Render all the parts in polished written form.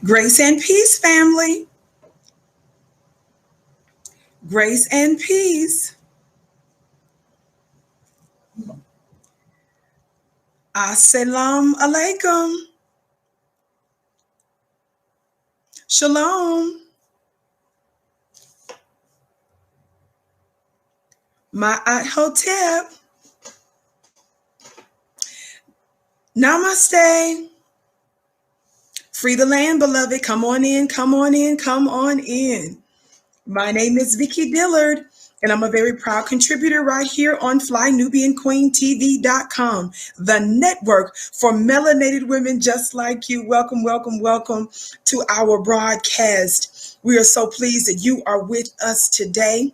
Grace and peace, family. Grace and peace. Assalamu alaikum. Shalom. Ma'at hotep. Namaste. Free the land, beloved. Come on in, come on in, come on in. My name is Vicki Dillard, and I'm a very proud contributor right here on FlyNubianQueenTV.com, the network for melanated women just like you. Welcome, welcome, welcome to our broadcast. We are so pleased that you are with us today.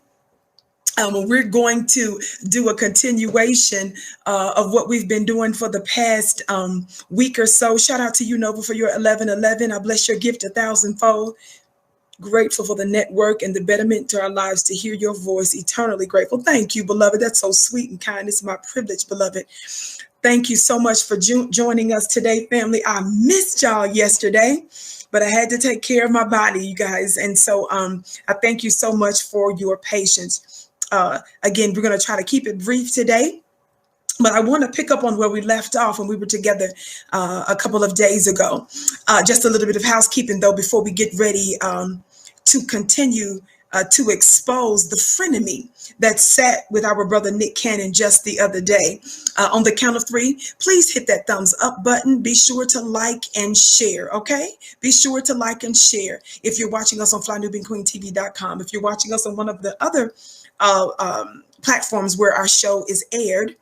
We're going to do a continuation of what we've been doing for the past week or so. Shout out to you, Nova, for your 1111. I bless your gift 1,000-fold. Grateful for the network and the betterment to our lives to hear your voice. Eternally grateful. Thank you, beloved. That's so sweet and kind. It's my privilege, beloved. Thank you so much for joining us today, family. I missed y'all yesterday, but I had to take care of my body, you guys. And so I thank you so much for your patience. Again, we're going to try to keep it brief today, but I want to pick up on where we left off when we were together a couple of days ago. Just a little bit of housekeeping, though, before we get ready to continue to expose the frenemy that sat with our brother Nick Cannon just the other day. On the count of 3, please hit that thumbs up button. Be sure to like and share, okay? Be sure to like and share. If you're watching us on FlyNubianQueenTV.com, if you're watching us on one of the other platforms where our show is aired,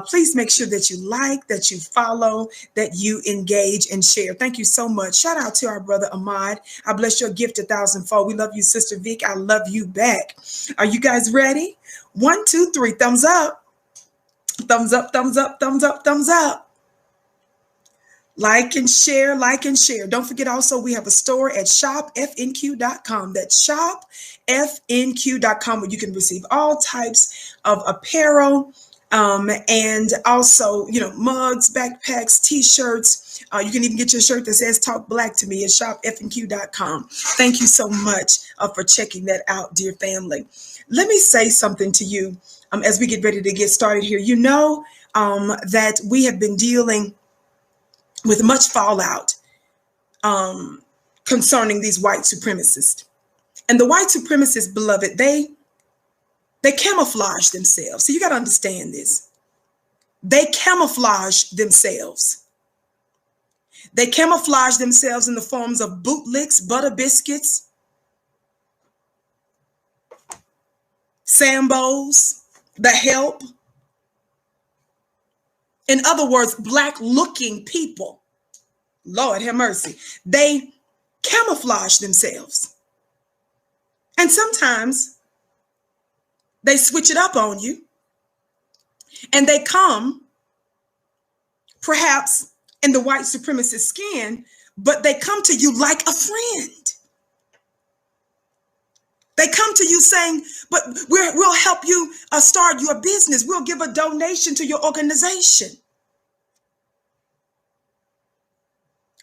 please make sure that you like, that you follow, that you engage and share. Thank you so much. Shout out to our brother Ahmad. I bless your gift 1,000-fold. We love you, Sister Vic. I love you back. Are you guys ready? 1, 2, 3. Thumbs up. Thumbs up, thumbs up, thumbs up, thumbs up. Like and share, like and share. Don't forget also we have a store at shopfnq.com. That's shopfnq.com, where you can receive all types of apparel and also, mugs, backpacks, t-shirts. You can even get your shirt that says Talk Black to Me at shopfnq.com. Thank you so much for checking that out, dear family. Let me say something to you as we get ready to get started here. You know that we have been dealing with much fallout concerning these white supremacists. And the white supremacists, beloved, they camouflage themselves. So you got to understand this. They camouflage themselves. They camouflage themselves in the forms of bootlicks, butter biscuits, Sambos, the help. In other words, black-looking people, Lord have mercy, they camouflage themselves. And sometimes they switch it up on you, and they come perhaps in the white supremacist skin, but they come to you like a friend. They come to you saying, but we'll help you start your business. We'll give a donation to your organization.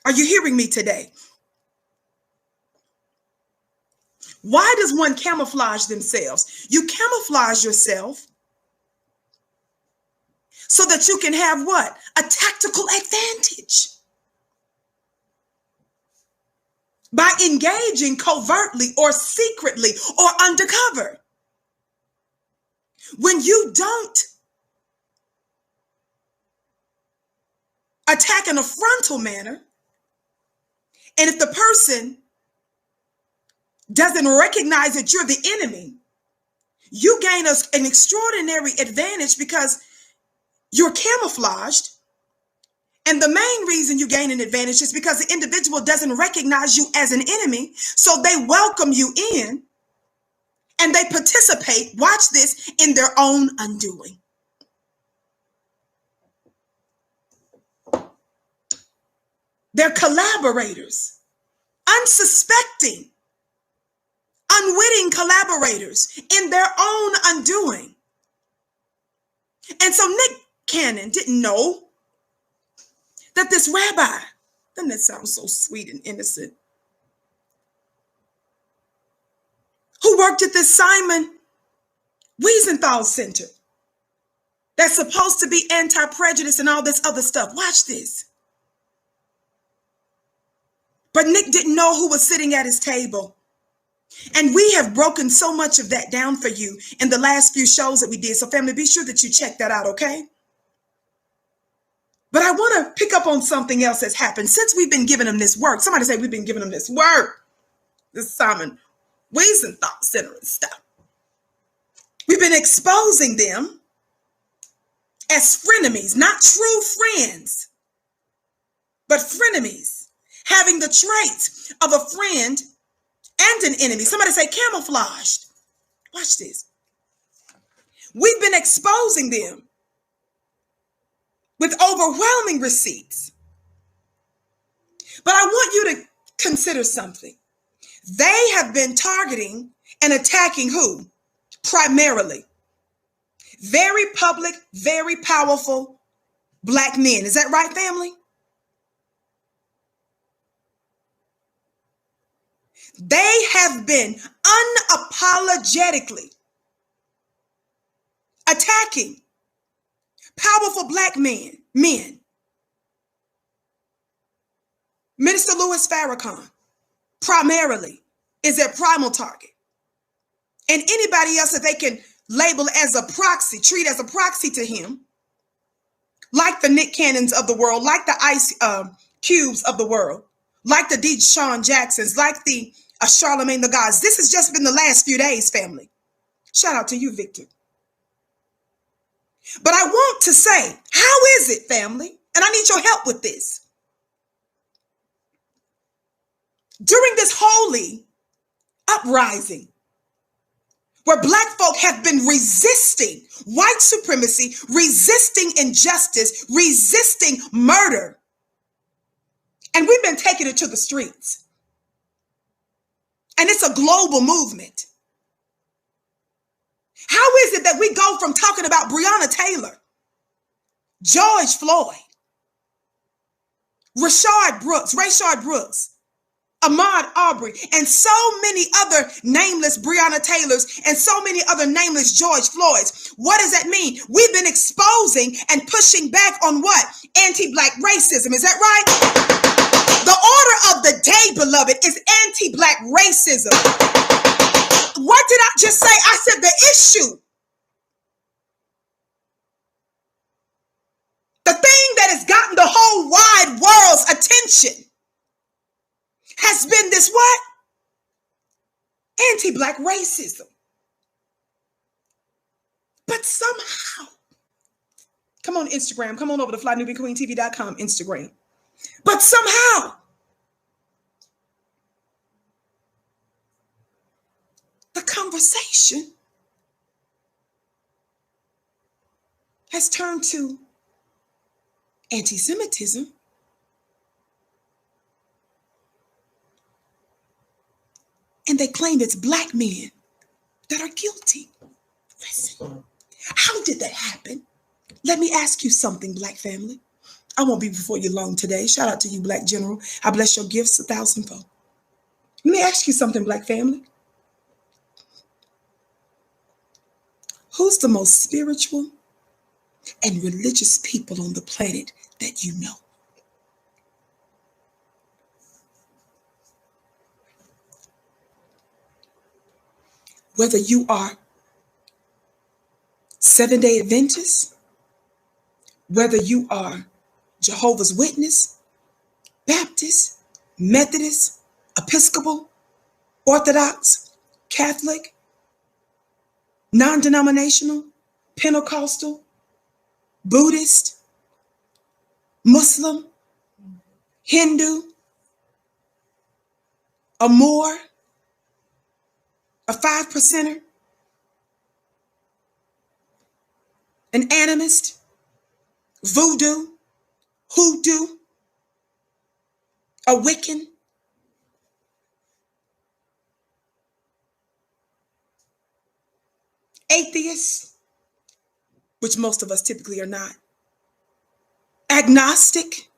Are you hearing me today? Why does one camouflage themselves? You camouflage yourself so that you can have what? A tactical advantage. By engaging covertly or secretly or undercover. When you don't attack in a frontal manner, and if the person doesn't recognize that you're the enemy, you gain an extraordinary advantage because you're camouflaged. And the main reason you gain an advantage is because the individual doesn't recognize you as an enemy. So they welcome you in and they participate, watch this, in their own undoing. They're collaborators, unsuspecting, unwitting collaborators in their own undoing. And so Nick Cannon didn't know that this rabbi, doesn't that sound so sweet and innocent? worked at this Simon Wiesenthal Center that's supposed to be anti-prejudice and all this other stuff. Watch this. But Nick didn't know who was sitting at his table. And we have broken so much of that down for you in the last few shows that we did. So family, be sure that you check that out, okay? But I want to pick up on something else that's happened since we've been giving them this work. Somebody say we've been giving them this work. This Simon Wiesenthal Center and stuff. We've been exposing them as frenemies, not true friends, but frenemies, having the traits of a friend and an enemy. Somebody say camouflaged. Watch this. We've been exposing them with overwhelming receipts. But I want you to consider something. They have been targeting and attacking who? Primarily very public, very powerful Black men. Is that right, family? They have been unapologetically attacking powerful Black men. Minister Louis Farrakhan primarily is their primal target. And anybody else that they can label as a proxy, treat as a proxy to him, like the Nick Cannons of the world, like the Ice Cubes of the world, like the Deshaun Jacksons, like the Charlemagne the Gods. This has just been the last few days, family. Shout out to you, Victor. But I want to say, how is it, family? And I need your help with this. During this holy uprising, where Black folk have been resisting white supremacy, resisting injustice, resisting murder, and we've been taking it to the streets. And it's a global movement. How is it that we go from talking about Breonna Taylor, George Floyd, Rayshard Brooks, Ahmaud Arbery, and so many other nameless Breonna Taylors and so many other nameless George Floyds? What does that mean? We've been exposing and pushing back on what? Anti-Black racism. Is that right? The order of the day, beloved, is anti-Black racism. What did I just say? I said the issue. The thing that has gotten the whole wide world's attention has been this what? Anti-Black racism. But somehow, come on Instagram, come on over to flynubianqueentv.com Instagram. But somehow, the conversation has turned to anti-Semitism. And they claim it's Black men that are guilty. Listen, how did that happen? Let me ask you something, Black family. I won't be before you long today. Shout out to you, Black General. I bless your gifts 1,000-fold. Let me ask you something, Black family. Who's the most spiritual and religious people on the planet that you know? Whether you are Seventh-day Adventist, whether you are Jehovah's Witness, Baptist, Methodist, Episcopal, Orthodox, Catholic, non-denominational, Pentecostal, Buddhist, Muslim, Hindu, a Moor, a 5%er, an animist, voodoo, hoodoo, a Wiccan, atheist, which most of us typically are not, agnostic.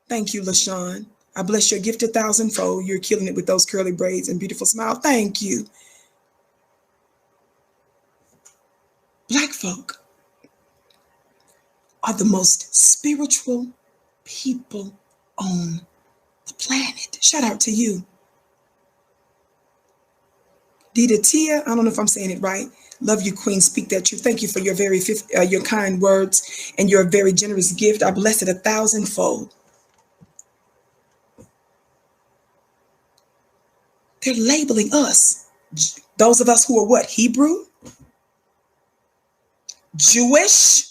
Thank you, LaShawn. I bless your gift 1,000-fold. You're killing it with those curly braids and beautiful smile. Thank you. folk are the most spiritual people on the planet. Shout out to you. Dita Tia, I don't know if I'm saying it right. Love you, Queen. Speak that truth. Thank you for your your kind words and your very generous gift. I bless it 1,000-fold. They're labeling us, those of us who are what? Hebrew? Jewish?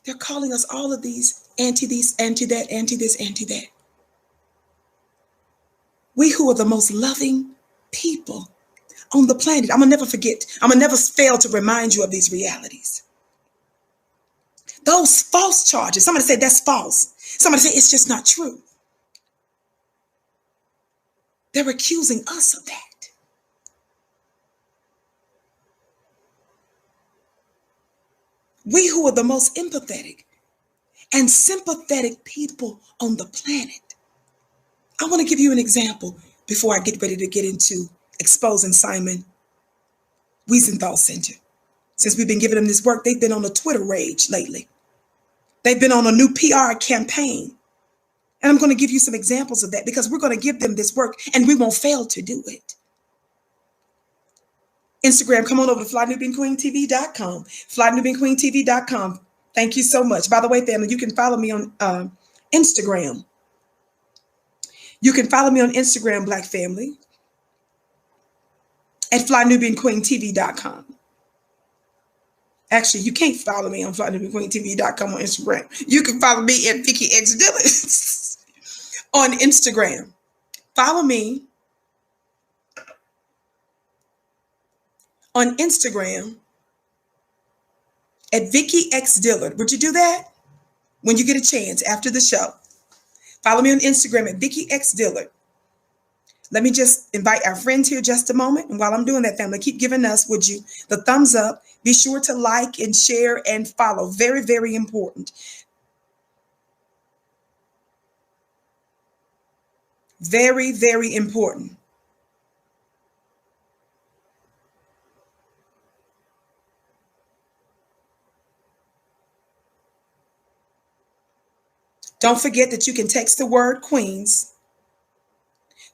They're calling us all of these, anti that, anti this, anti that. We who are the most loving people on the planet. I'm going to never forget. I'm going to never fail to remind you of these realities. Those false charges. Somebody said that's false. Somebody said it's just not true. They're accusing us of that. We who are the most empathetic and sympathetic people on the planet. I want to give you an example before I get ready to get into exposing Simon Wiesenthal Center. Since we've been giving them this work, they've been on a Twitter rage lately. They've been on a new PR campaign. And I'm going to give you some examples of that because we're going to give them this work and we won't fail to do it. Instagram, come on over to flynubianqueentv.com, flynubianqueentv.com. Thank you so much. By the way, family, you can follow me on Instagram. You can follow me on Instagram, Black family, at flynubianqueentv.com. Actually, you can't follow me on flynubianqueentv.com on Instagram. You can follow me at Vicki Dillard on Instagram. Follow me on Instagram at Vicki Dillard. Would you do that when you get a chance after the show? Follow me on Instagram at Vicki Dillard. Let me just invite our friends here just a moment. And while I'm doing that, family, keep giving us, would you, the thumbs up. Be sure to like and share and follow. Very, very important. Very, very important. Don't forget that you can text the word Queens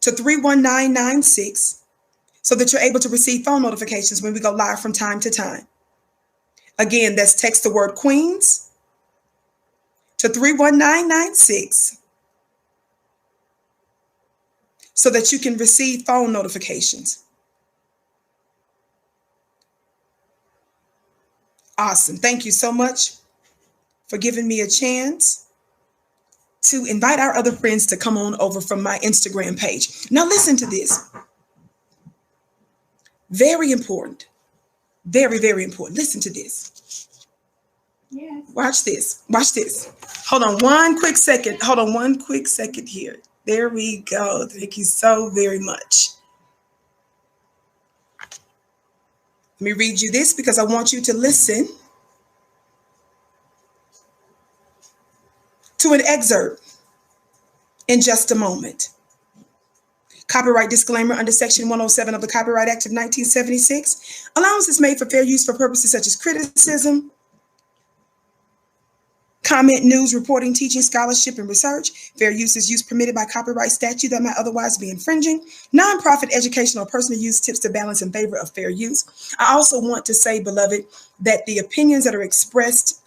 to 31996 so that you're able to receive phone notifications when we go live from time to time. Again, that's text the word Queens to 31996 so that you can receive phone notifications. Awesome. Thank you so much for giving me a chance to invite our other friends to come on over from my Instagram page. Now listen to this. Very important. Very, very important. Listen to this. Yes. Watch this. Watch this. Hold on one quick second. Hold on one quick second here. There we go. Thank you so very much. Let me read you this because I want you to listen to an excerpt in just a moment. Copyright disclaimer under Section 107 of the Copyright Act of 1976. Allowance is made for fair use for purposes such as criticism, comment, news, reporting, teaching, scholarship, and research. Fair use is use permitted by copyright statute that might otherwise be infringing. Nonprofit, educational, or personal use tips to balance in favor of fair use. I also want to say, beloved, that the opinions that are expressed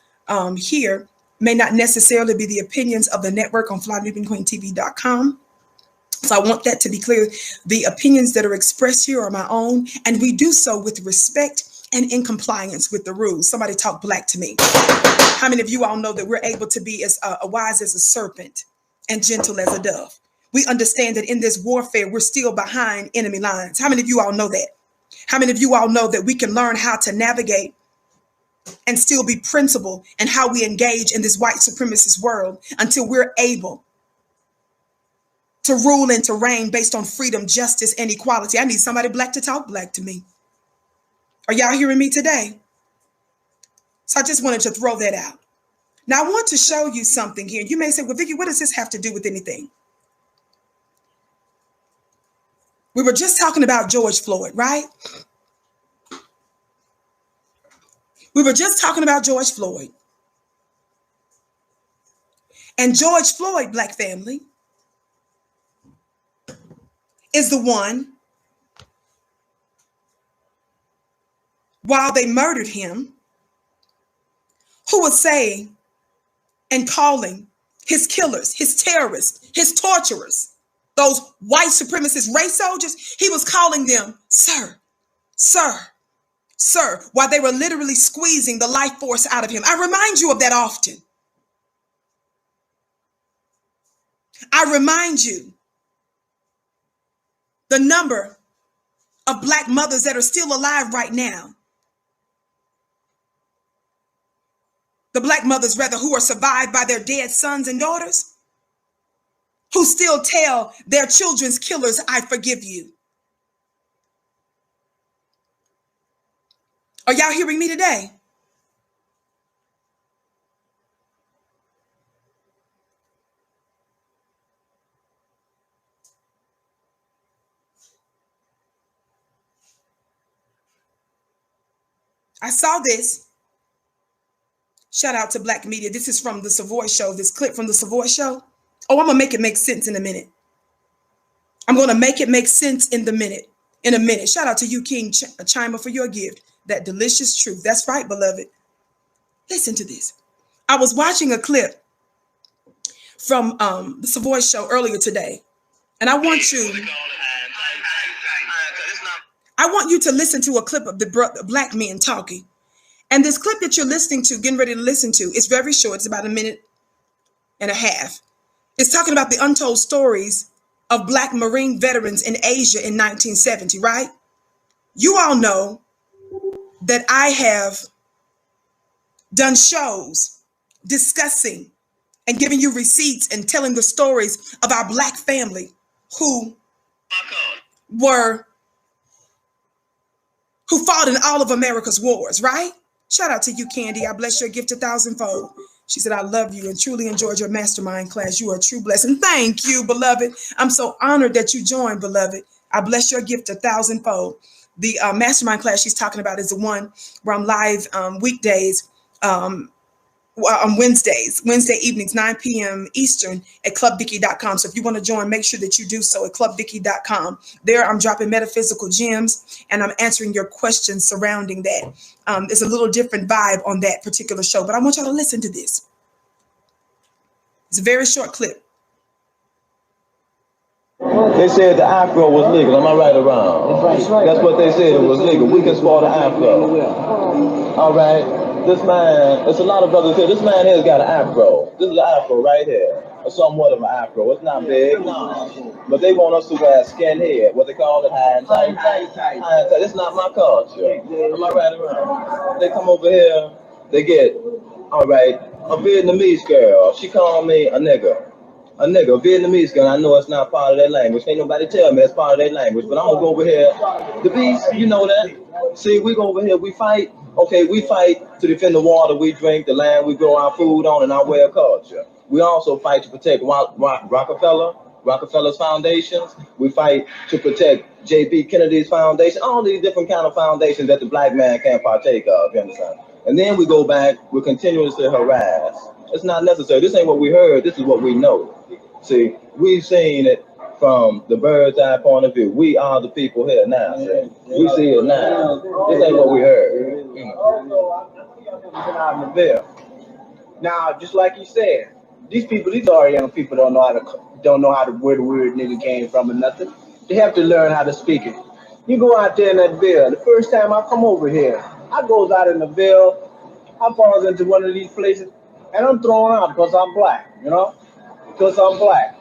here may not necessarily be the opinions of the network on flynubianqueentv.com. So I want that to be clear. The opinions that are expressed here are my own, and we do so with respect and in compliance with the rules. Somebody talk Black to me. How many of you all know that we're able to be as wise as a serpent and gentle as a dove? We understand that in this warfare, we're still behind enemy lines. How many of you all know that? How many of you all know that we can learn how to navigate and still be principled and how we engage in this white supremacist world until we're able to rule and to reign based on freedom, justice, and equality? I need somebody Black to talk Black to me. Are y'all hearing me today? So I just wanted to throw that out. Now I want to show you something here. You may say, well, Vicki, what does this have to do with anything? We were just talking about George Floyd, right? We were just talking about George Floyd. And George Floyd, Black family, is the one, while they murdered him, who was saying and calling his killers, his terrorists, his torturers, those white supremacist race soldiers, he was calling them sir, sir, sir, while they were literally squeezing the life force out of him. I remind you of that often. I remind you the number of Black mothers that are still alive right now. The Black mothers, rather, who are survived by their dead sons and daughters, who still tell their children's killers, I forgive you. Are y'all hearing me today? I saw this. Shout out to Black media. This is from the Savoy Show, this clip from the Savoy Show. Oh, I'm going to make it make sense in a minute. I'm going to make it make sense in a minute. Shout out to you, King Chima, for your gift. That delicious truth. That's right, beloved. Listen to this. I was watching a clip from the Savoy Show earlier today. And I want you to listen to a clip of the Black men talking. And this clip that you're listening to, getting ready to listen to, is very short. It's about a minute and a half. It's talking about the untold stories of Black Marine veterans in Asia in 1970, right? You all know that I have done shows discussing and giving you receipts and telling the stories of our Black family who fought in all of America's wars, right? Shout out to you, Candy. I bless your gift 1,000-fold. She said, I love you and truly enjoyed your mastermind class. You are a true blessing. Thank you, beloved. I'm so honored that you joined, beloved. I bless your gift 1,000-fold. The mastermind class she's talking about is the one where I'm live weekdays, on Wednesday evenings, 9 p.m. Eastern at clubvicki.com. So if you want to join, make sure that you do so at clubvicki.com. There I'm dropping metaphysical gems and I'm answering your questions surrounding that. It's a little different vibe on that particular show, but I want y'all to listen to this. It's a very short clip. They said the Afro was legal. Am I right or wrong? That's what they said. It was legal. We can sport the Afro. All right. This man, there's a lot of brothers here. This man here's got an Afro. This is an Afro right here. Or somewhat of an Afro. It's not big. No. But they want us to wear skin head. What they call it? High and tight. It's not my culture. Am I right or wrong? They come over here. They get, all right, a Vietnamese girl. She called me a nigga. A Vietnamese girl. I know it's not part of their language. Ain't nobody tell me it's part of their language. But I'm going to go over here. The beast, you know that. See, we go over here. We fight. Okay, we fight to defend the water we drink, the land we grow our food on, and our way of culture. We also fight to protect Rockefeller's foundations. We fight to protect J.B. Kennedy's foundation, all these different kind of foundations that the Black man can't partake of, you understand? And then we go back, we're continuously harass. It's not necessary. This ain't what we heard. This is what we know. See, we've seen it from the bird's eye point of view. We are the people here now. See? We see it now. This ain't what we heard. Now, just like you said, these are young people don't know how to where the word nigga came from or nothing. They have to learn how to speak it. You go out there in that Ville. The first time I come over here, I goes out in the Ville. I falls into one of these places, and I'm thrown out because I'm Black. You know, because I'm Black.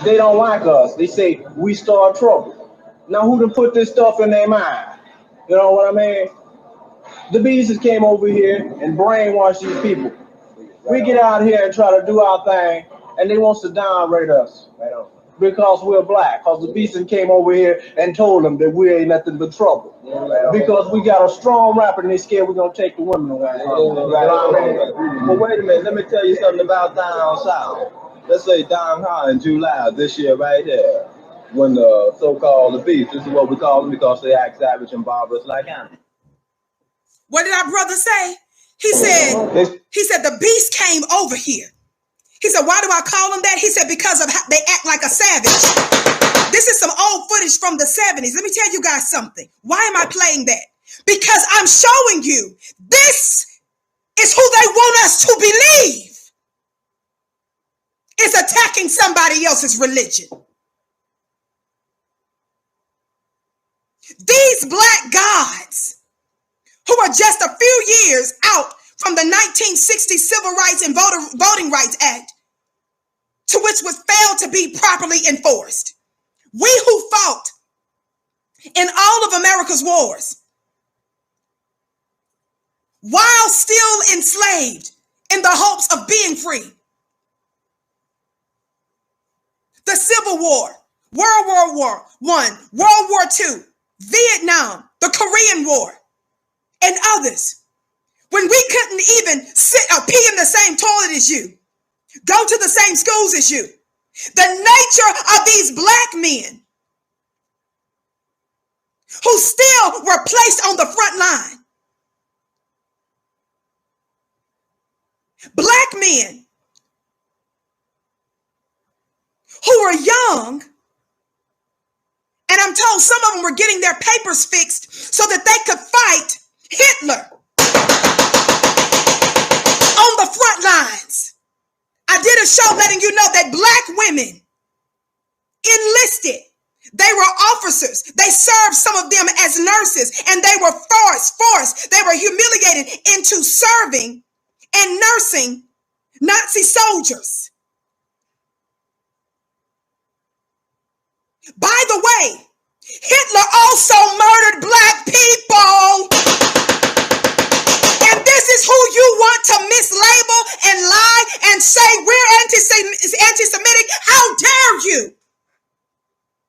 They don't like us. They say we start trouble. Now, who done put this stuff in their mind? You know what I mean? The bees came over here and brainwashed these people. We get out here and try to do our thing, and they want to downrate us because we're Black. Because the beast came over here and told them that we ain't nothing but trouble. Because we got a strong rapper and they scared we're going to take the women away. Well, wait a minute. Let me tell you something about down south. Let's say down high in July this year right here, when the so-called the beast, this is what we call them because they act savage and barbarous like animals. What did our brother say? He said, the beast came over here. He said, why do I call them that? He said, because of how they act like a savage. This is some old footage from the 70s. Let me tell you guys something. Why am I playing that? Because I'm showing you this is who they want us to believe is attacking somebody else's religion. These black gods who are just a few years out from the 1960 Civil Rights and Voting Rights Act, to which was failed to be properly enforced. We who fought in all of America's wars, while still enslaved in the hopes of being free. The Civil War, World War I, World War II, Vietnam, the Korean War, and others. When we couldn't even sit or pee in the same toilet as you, go to the same schools as you. The nature of these black men who still were placed on the front line. Black men who were young, and I'm told some of them were getting their papers fixed so that they could fight Hitler on the front lines. I did a show letting you know that black women enlisted. They were officers. They served, some of them as nurses, and they were forced. They were humiliated into serving and nursing Nazi soldiers. By the way, Hitler also murdered black people. And this is who you want to mislabel and lie and say we're anti-Semitic. How dare you?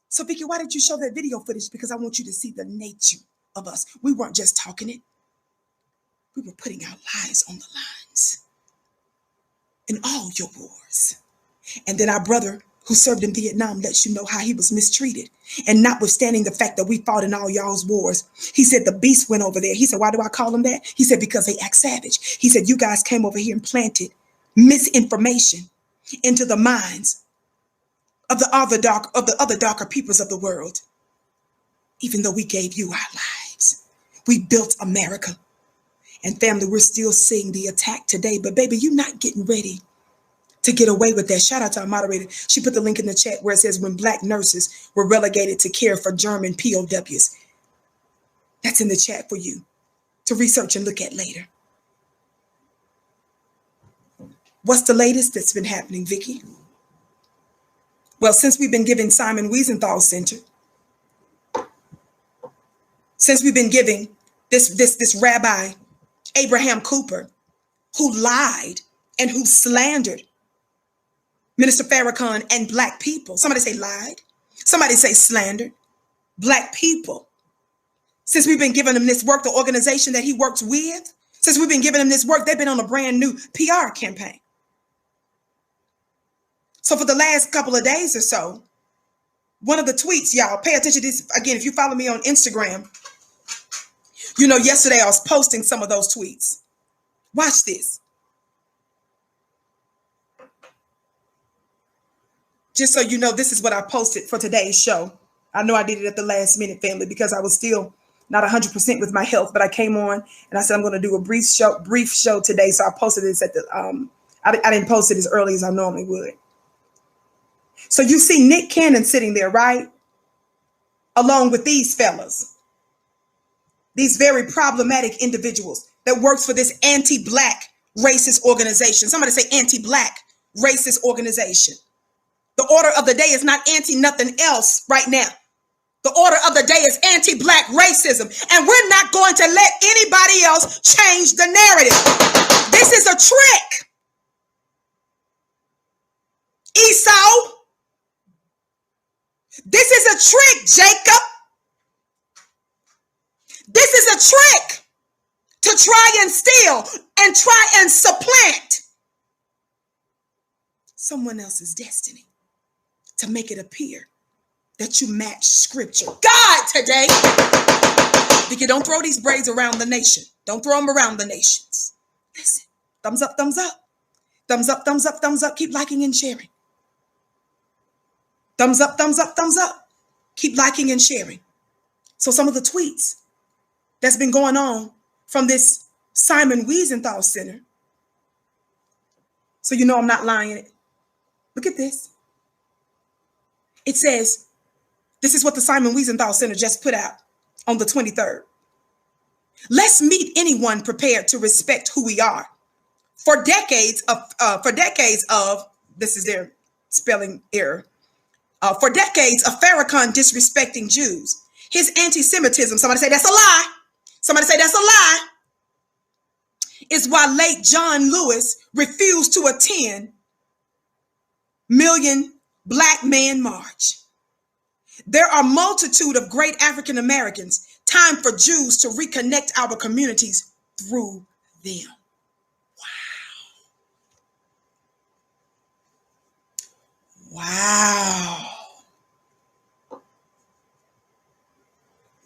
So, Vicki, why did you show that video footage? Because I want you to see the nature of us. We weren't just talking it. We were putting our lives on the lines in all your wars. And then our brother who served in Vietnam lets you know how he was mistreated. And notwithstanding the fact that we fought in all y'all's wars, he said the beast went over there. He said, why do I call them that? He said, because they act savage. He said, you guys came over here and planted misinformation into the minds of the other darker peoples of the world. Even though we gave you our lives, we built America. And family, we're still seeing the attack today. But baby, you're not getting ready to get away with that. Shout out to our moderator. She put the link in the chat where it says when black nurses were relegated to care for German POWs. That's in the chat for you to research and look at later. What's the latest that's been happening, Vicki? Well, since we've been giving Simon Wiesenthal Center, since we've been giving this Rabbi Abraham Cooper, who lied and who slandered Minister Farrakhan and black people. Somebody say lied. Somebody say slandered black people. Since we've been giving him this work, the organization that he works with, since we've been giving him this work, they've been on a brand new PR campaign. So for the last couple of days or so, one of the tweets, y'all, pay attention to this. Again, if you follow me on Instagram, you know, yesterday I was posting some of those tweets. Watch this. Just so you know, this is what I posted for today's show. I know I did it at the last minute, family, because I was still not 100% with my health, but I came on and I said, I'm going to do a brief show today. So I posted this at the, I didn't post it as early as I normally would. So you see Nick Cannon sitting there, right? Along with these fellas, these very problematic individuals that works for this anti-black racist organization. Somebody say anti-black racist organization. The order of the day is not anti-nothing else right now. The order of the day is anti-black racism. And we're not going to let anybody else change the narrative. This is a trick. Esau. This is a trick, Jacob. This is a trick to try and steal and try and supplant someone else's destiny, to make it appear that you match scripture. God today. Vicki, don't throw these braids around the nation. Don't throw them around the nations. Listen. Thumbs up, thumbs up. Thumbs up, thumbs up, thumbs up. Keep liking and sharing. Thumbs up, thumbs up, thumbs up. Keep liking and sharing. So some of the tweets that's been going on from this Simon Wiesenthal Center. So you know I'm not lying. Look at this. It says, this is what the Simon Wiesenthal Center just put out on the 23rd. Let's meet anyone prepared to respect who we are. For decades of, this is their spelling error. For decades of Farrakhan disrespecting Jews. His anti-Semitism, somebody say that's a lie. Somebody say that's a lie. Is why late John Lewis refused to attend Million Black Man March. There are a multitude of great African Americans. Time for Jews to reconnect our communities through them. Wow.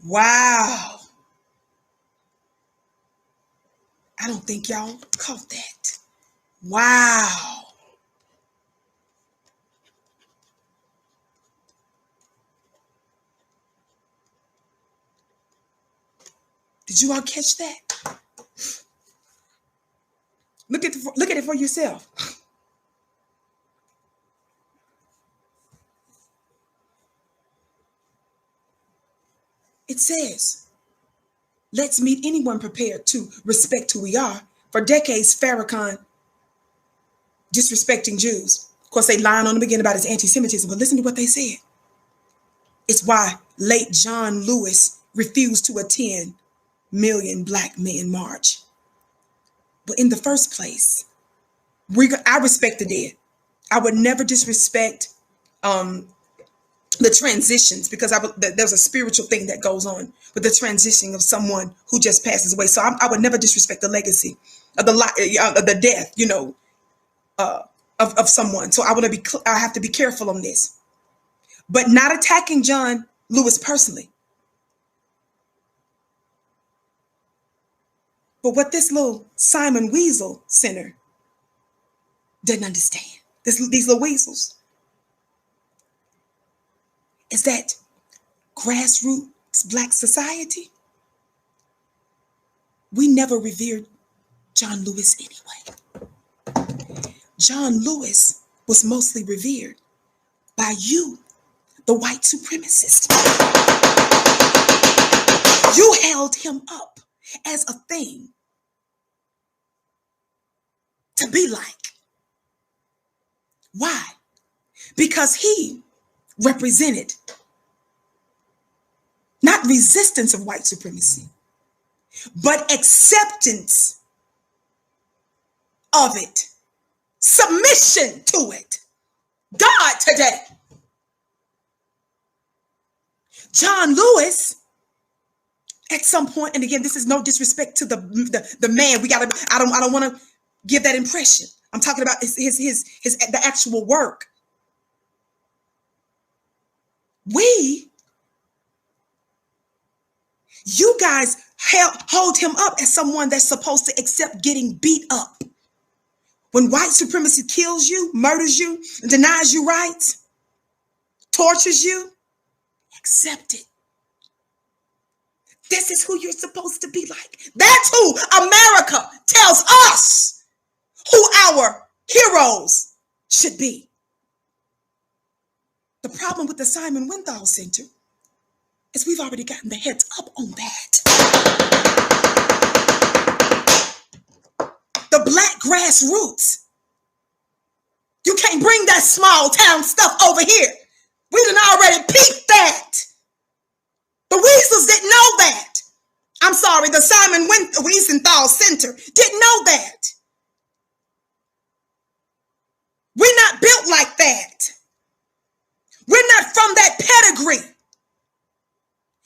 Wow. I don't think y'all caught that. Wow. Did you all catch that? Look at it for yourself. It says, let's meet anyone prepared to respect who we are. For decades, Farrakhan disrespecting Jews. Of course, they lying on the beginning about his anti-Semitism, but listen to what they said. It's why late John Lewis refused to attend Million Black Men March. But in the first place, I respect the dead. I would never disrespect the transitions, because there's a spiritual thing that goes on with the transition of someone who just passes away. So I would never disrespect the legacy of the death, of someone. So I have to be careful on this, but not attacking John Lewis personally. But what this little Simon Weasel Center didn't understand, these little weasels, is that grassroots Black society, we never revered John Lewis anyway. John Lewis was mostly revered by you, the white supremacist. You held him up as a thing to be like. Why? Because he represented not resistance of white supremacy, but acceptance of it, submission to it. God today. John Lewis, at some point, and again, this is no disrespect to the man. I don't want to give that impression. I'm talking about the actual work. You guys hold him up as someone that's supposed to accept getting beat up. When white supremacy kills you, murders you, denies you rights, tortures you, accept it. This is who you're supposed to be like. That's who America tells us who our heroes should be. The problem with the Simon Wiesenthal Center is we've already gotten the heads up on that. The Black grassroots. You can't bring that small town stuff over here. We done already peeped that. The Weasels didn't know that. I'm sorry, the Simon Wiesenthal Center didn't know that. We're not built like that. We're not from that pedigree.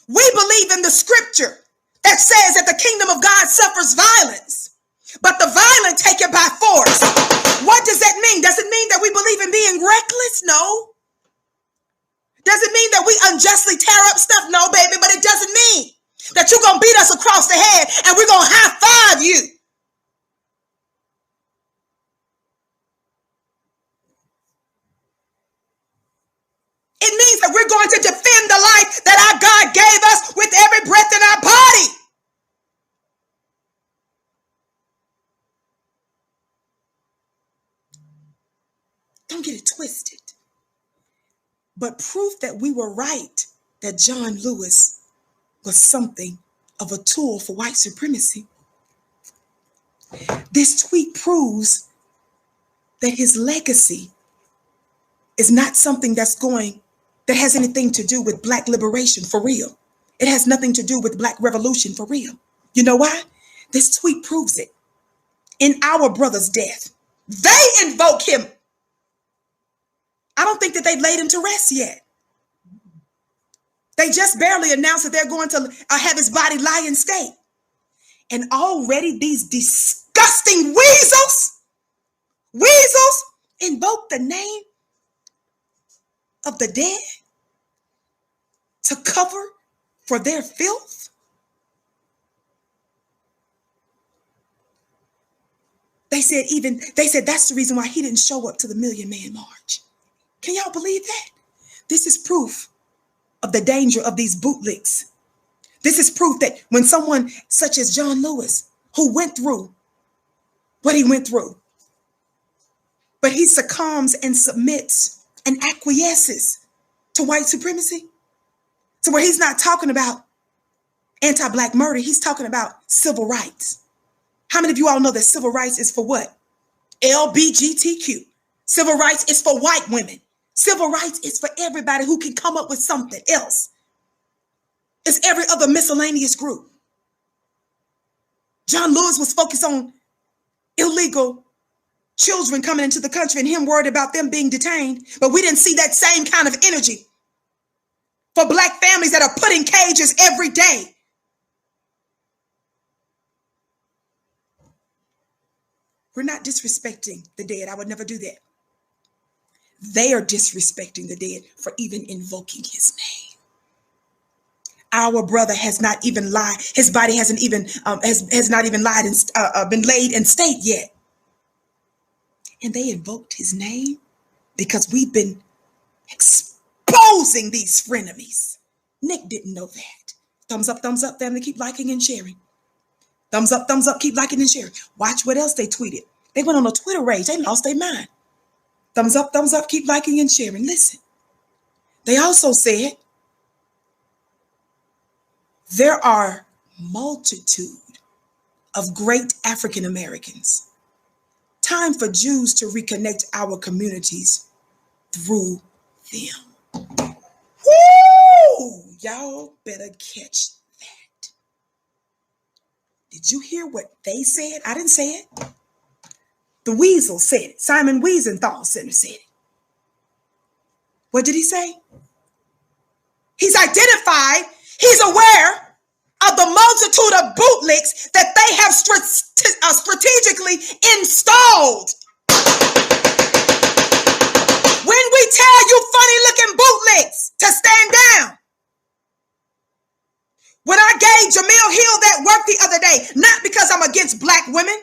We believe in the scripture that says that the kingdom of God suffers violence, but the violent take it by force. What does that mean? Does it mean that we believe in being reckless? No. Does it mean that we unjustly tear up stuff? No, baby, but it doesn't mean that you're going to beat us across the head and we're going to high five you. but we're going to defend the life that our God gave us with every breath in our body. Don't get it twisted. But proof that we were right, that John Lewis was something of a tool for white supremacy. This tweet proves that his legacy is not something that has anything to do with Black liberation for real. It has nothing to do with Black revolution for real. You know why? This tweet proves it. In our brother's death, they invoke him. I don't think that they've laid him to rest yet. They just barely announced that they're going to have his body lie in state. And already these disgusting weasels invoke the name of the dead to cover for their filth. They said that's the reason why he didn't show up to the Million Man March. Can y'all believe that? This is proof of the danger of these bootlicks. This is proof that when someone such as John Lewis, who went through what he went through, but he succumbs and submits and acquiesces to white supremacy, to where he's not talking about anti-Black murder, he's talking about civil rights. How many of you all know that civil rights is for what? LBGTQ. Civil rights is for white women. Civil rights is for everybody who can come up with something else. It's every other miscellaneous group. John Lewis was focused on illegal children coming into the country and him worried about them being detained. But we didn't see that same kind of energy for Black families that are put in cages every day. We're not disrespecting the dead. I would never do that. They are disrespecting the dead for even invoking his name. Our brother has not even lied. His body hasn't even has not even lied and been laid in state yet. And they invoked his name because we've been exposing these frenemies. Nick didn't know that. Thumbs up, family. Keep liking and sharing. Thumbs up, keep liking and sharing. Watch what else they tweeted. They went on a Twitter rage. They lost their mind. Thumbs up, keep liking and sharing. Listen. They also said, there are multitude of great African Americans. Time for Jews to reconnect our communities through them. Woo! Y'all better catch that. Did you hear what they said? I didn't say it. The Weasel said it. Simon Wiesenthal said it. What did he say? He's identified, he's aware of the multitude of bootlicks that they have strategically installed. When we tell you funny looking bootlicks to stand down. When I gave Jamil Hill that work the other day, not because I'm against Black women.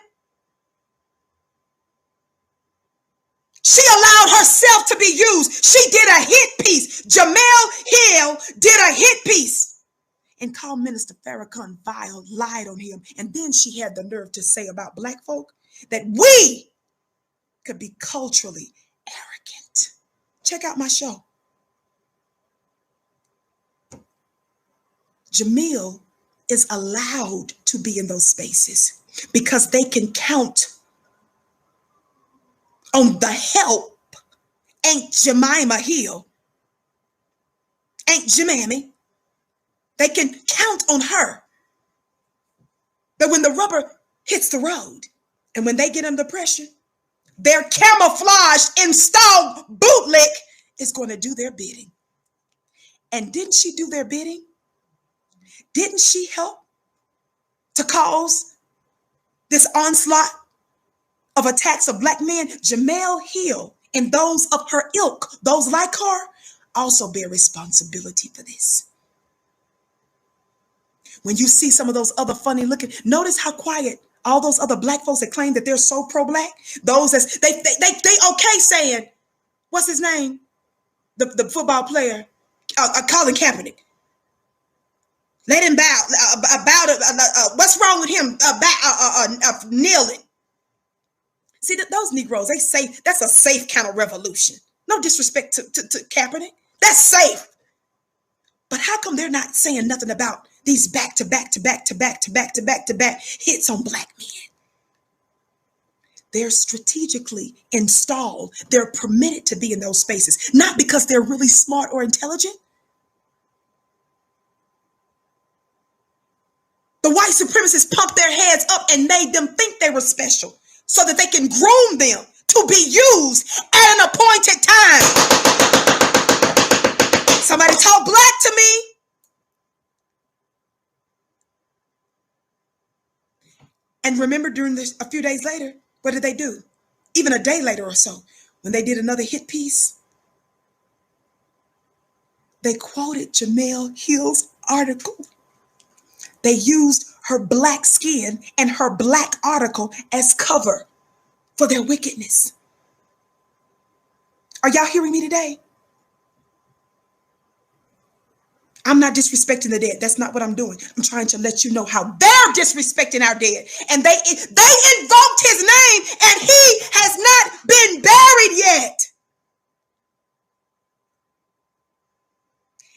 She allowed herself to be used. She did a hit piece. Jamil Hill did a hit piece and called Minister Farrakhan vile, lied on him. And then she had the nerve to say about Black folk that we could be culturally arrogant. Check out my show. Jamil is allowed to be in those spaces because they can count on the help Aunt Jemima Hill, Aunt Jemammy. They can count on her. But when the rubber hits the road and when they get under pressure, their camouflaged, installed bootlick is going to do their bidding. And didn't she do their bidding? Didn't she help to cause this onslaught of attacks of Black men? Jamel Hill and those of her ilk, those like her, also bear responsibility for this. When you see some of those other funny looking, notice how quiet all those other Black folks that claim that they're so pro-Black, those that they okay saying, what's his name? The football player, Colin Kaepernick. Let him bow. What's wrong with him? Kneeling. See, those Negroes, they say that's a safe kind of revolution. No disrespect to Kaepernick. That's safe. But how come they're not saying nothing about these back-to-back hits on black men? They're strategically installed. They're permitted to be in those spaces, not because they're really smart or intelligent. The white supremacists pumped their heads up and made them think they were special so that they can groom them to be used at an appointed time. Somebody talk black to me. And remember, during this, a few days later, what did they do? Even a day later or so, when they did another hit piece, they quoted Jamel Hill's article. They used her black skin and her black article as cover for their wickedness. Are y'all hearing me today? I'm not disrespecting the dead. That's not what I'm doing. I'm trying to let you know how they're disrespecting our dead. And they invoked his name and he has not been buried yet.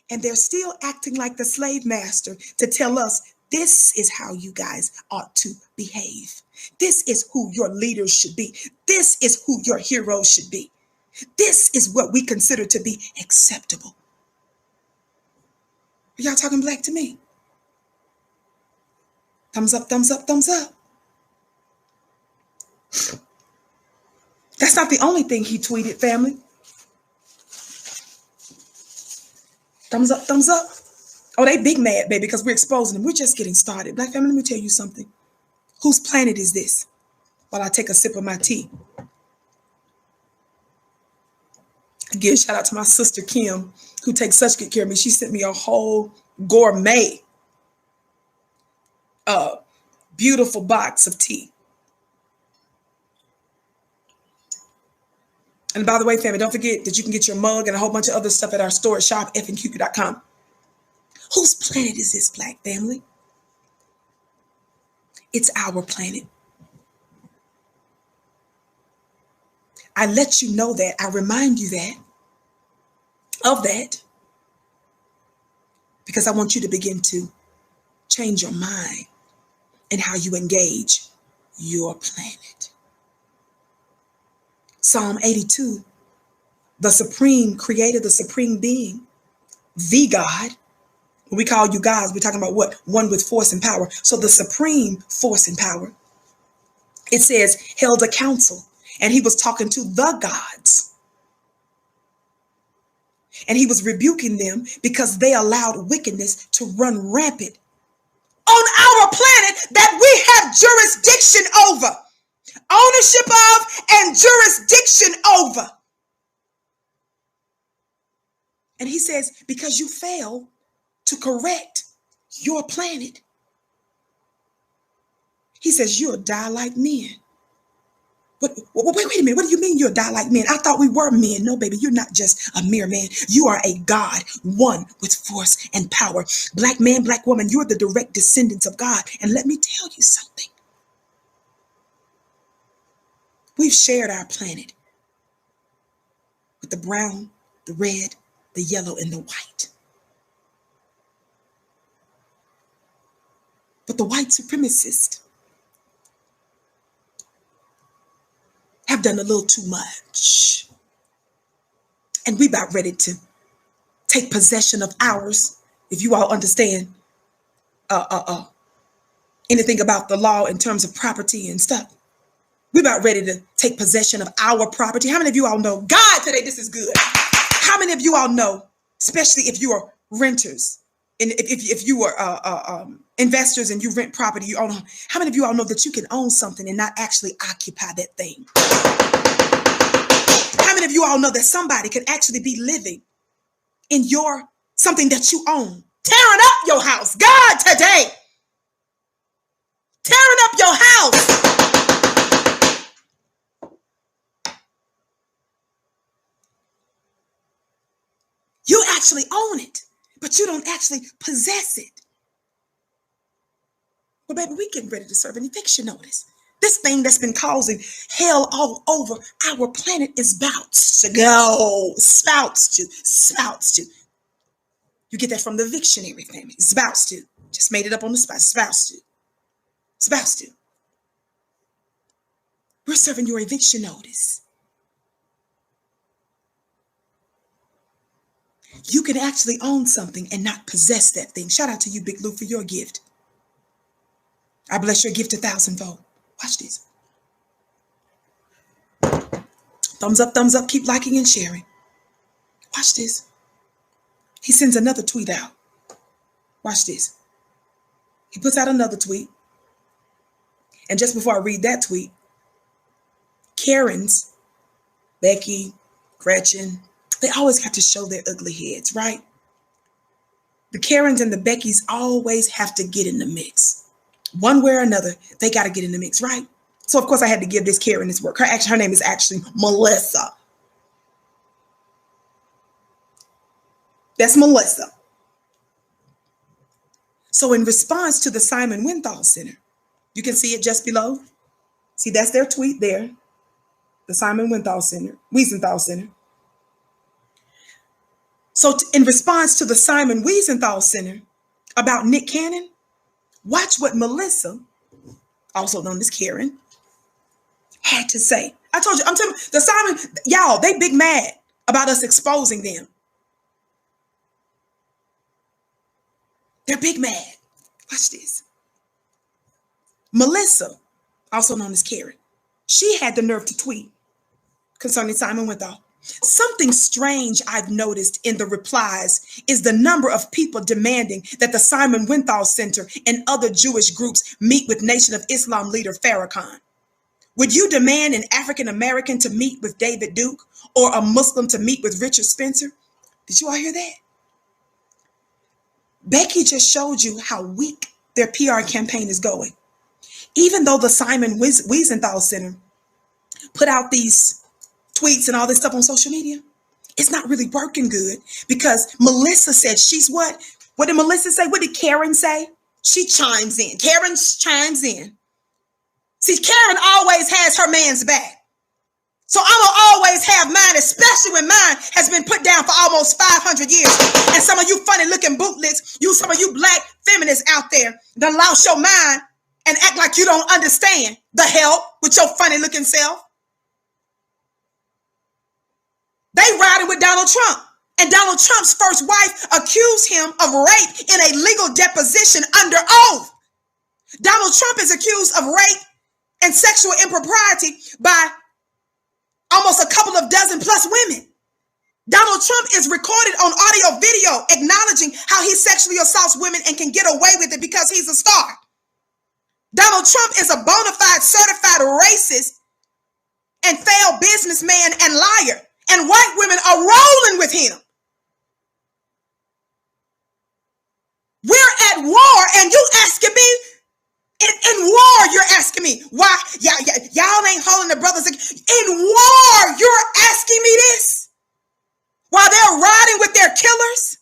And they're still acting like the slave master to tell us this is how you guys ought to behave. This is who your leaders should be. This is who your heroes should be. This is what we consider to be acceptable. Are y'all talking black to me? Thumbs up, thumbs up, thumbs up. That's not the only thing he tweeted, family. Thumbs up, thumbs up. Oh, they big mad, baby, because we're exposing them. We're just getting started. Black family, let me tell you something. Whose planet is this? While I take a sip of my tea. Again, shout out to my sister Kim, who takes such good care of me. She sent me a whole gourmet, beautiful box of tea. And by the way, family, don't forget that you can get your mug and a whole bunch of other stuff at our store at shop.fnqq.com. Whose planet is this, black family? It's our planet. I let you know that. I remind you of that, because I want you to begin to change your mind and how you engage your planet. Psalm 82, the supreme creator, the supreme being, the God. When we call you gods, we're talking about what? One with force and power. So the supreme force and power, it says, held a council, and he was talking to the gods. And he was rebuking them because they allowed wickedness to run rampant on our planet that we have jurisdiction over, ownership of, and jurisdiction over. And he says, because you fail to correct your planet, he says, you'll die like men. Wait a minute. What do you mean you'll die like men? I thought we were men. No, baby, you're not just a mere man. You are a God, one with force and power. Black man, black woman, you're the direct descendants of God. And let me tell you something. We've shared our planet with the brown, the red, the yellow, and the white. But the white supremacists have done a little too much. And we about ready to take possession of ours. If you all understand anything about the law in terms of property and stuff. We about ready to take possession of our property. How many of you all know, God, today this is good. How many of you all know, especially if you are renters, and if you are investors and you rent property, you own, how many of you all know that you can own something and not actually occupy that thing? How many of you all know that somebody could actually be living in your something that you own, tearing up your house? God, today, tearing up your house. You actually own it, but you don't actually possess it. Well, baby, we getting ready to serve an eviction notice. This thing that's been causing hell all over our planet is about to go. Spouts to. You get that from the Victionary family. Spouts to. Just made it up on the spot. Spouts to. We're serving your eviction notice. You can actually own something and not possess that thing. Shout out to you, Big Lou, for your gift. I bless your gift 1,000-fold. Watch this. Thumbs up, keep liking and sharing. Watch this. He sends another tweet out. Watch this. He puts out another tweet. And just before I read that tweet, Karens, Becky, Gretchen, they always have to show their ugly heads, right? The Karens and the Beckys always have to get in the mix. One way or another, they got to get in the mix, right? So, of course, I had to give this Karen this work. Her name is actually Melissa. That's Melissa. So, in response to the Simon Wiesenthal Center, you can see it just below. See, that's their tweet there. The Simon Wiesenthal Center. So, in response to the Simon Wiesenthal Center about Nick Cannon, watch what Melissa, also known as Karen, had to say. I told you, I'm telling you, the Simon, y'all, they big mad about us exposing them. They're big mad. Watch this. Melissa, also known as Karen, she had the nerve to tweet concerning Simon Wiesenthal. Something strange I've noticed in the replies is the number of people demanding that the Simon Wiesenthal Center and other Jewish groups meet with Nation of Islam leader Farrakhan. Would you demand an African American to meet with David Duke or a Muslim to meet with Richard Spencer? Did you all hear that? Becky just showed you how weak their PR campaign is going. Even though the Simon Wiesenthal Center put out these tweets and all this stuff on social media, it's not really working good because Melissa said she's what? What did Melissa say? What did Karen say? She chimes in. Karen chimes in. See, Karen always has her man's back. So I'm going to always have mine, especially when mine has been put down for almost 500 years. And some of you funny looking bootlets, some of you black feminists out there done lost your mind and act like you don't understand the hell with your funny looking self. They riding with Donald Trump. And Donald Trump's first wife accused him of rape in a legal deposition under oath. Donald Trump is accused of rape and sexual impropriety by almost a couple of dozen plus women. Donald Trump is recorded on audio video acknowledging how he sexually assaults women and can get away with it because he's a star. Donald Trump is a bona fide certified racist and failed businessman and liar. And white women are rolling with him. We're at war and you asking me, in war, you're asking me, why? Y'all ain't holding the brothers. In war, you're asking me this? While they're riding with their killers?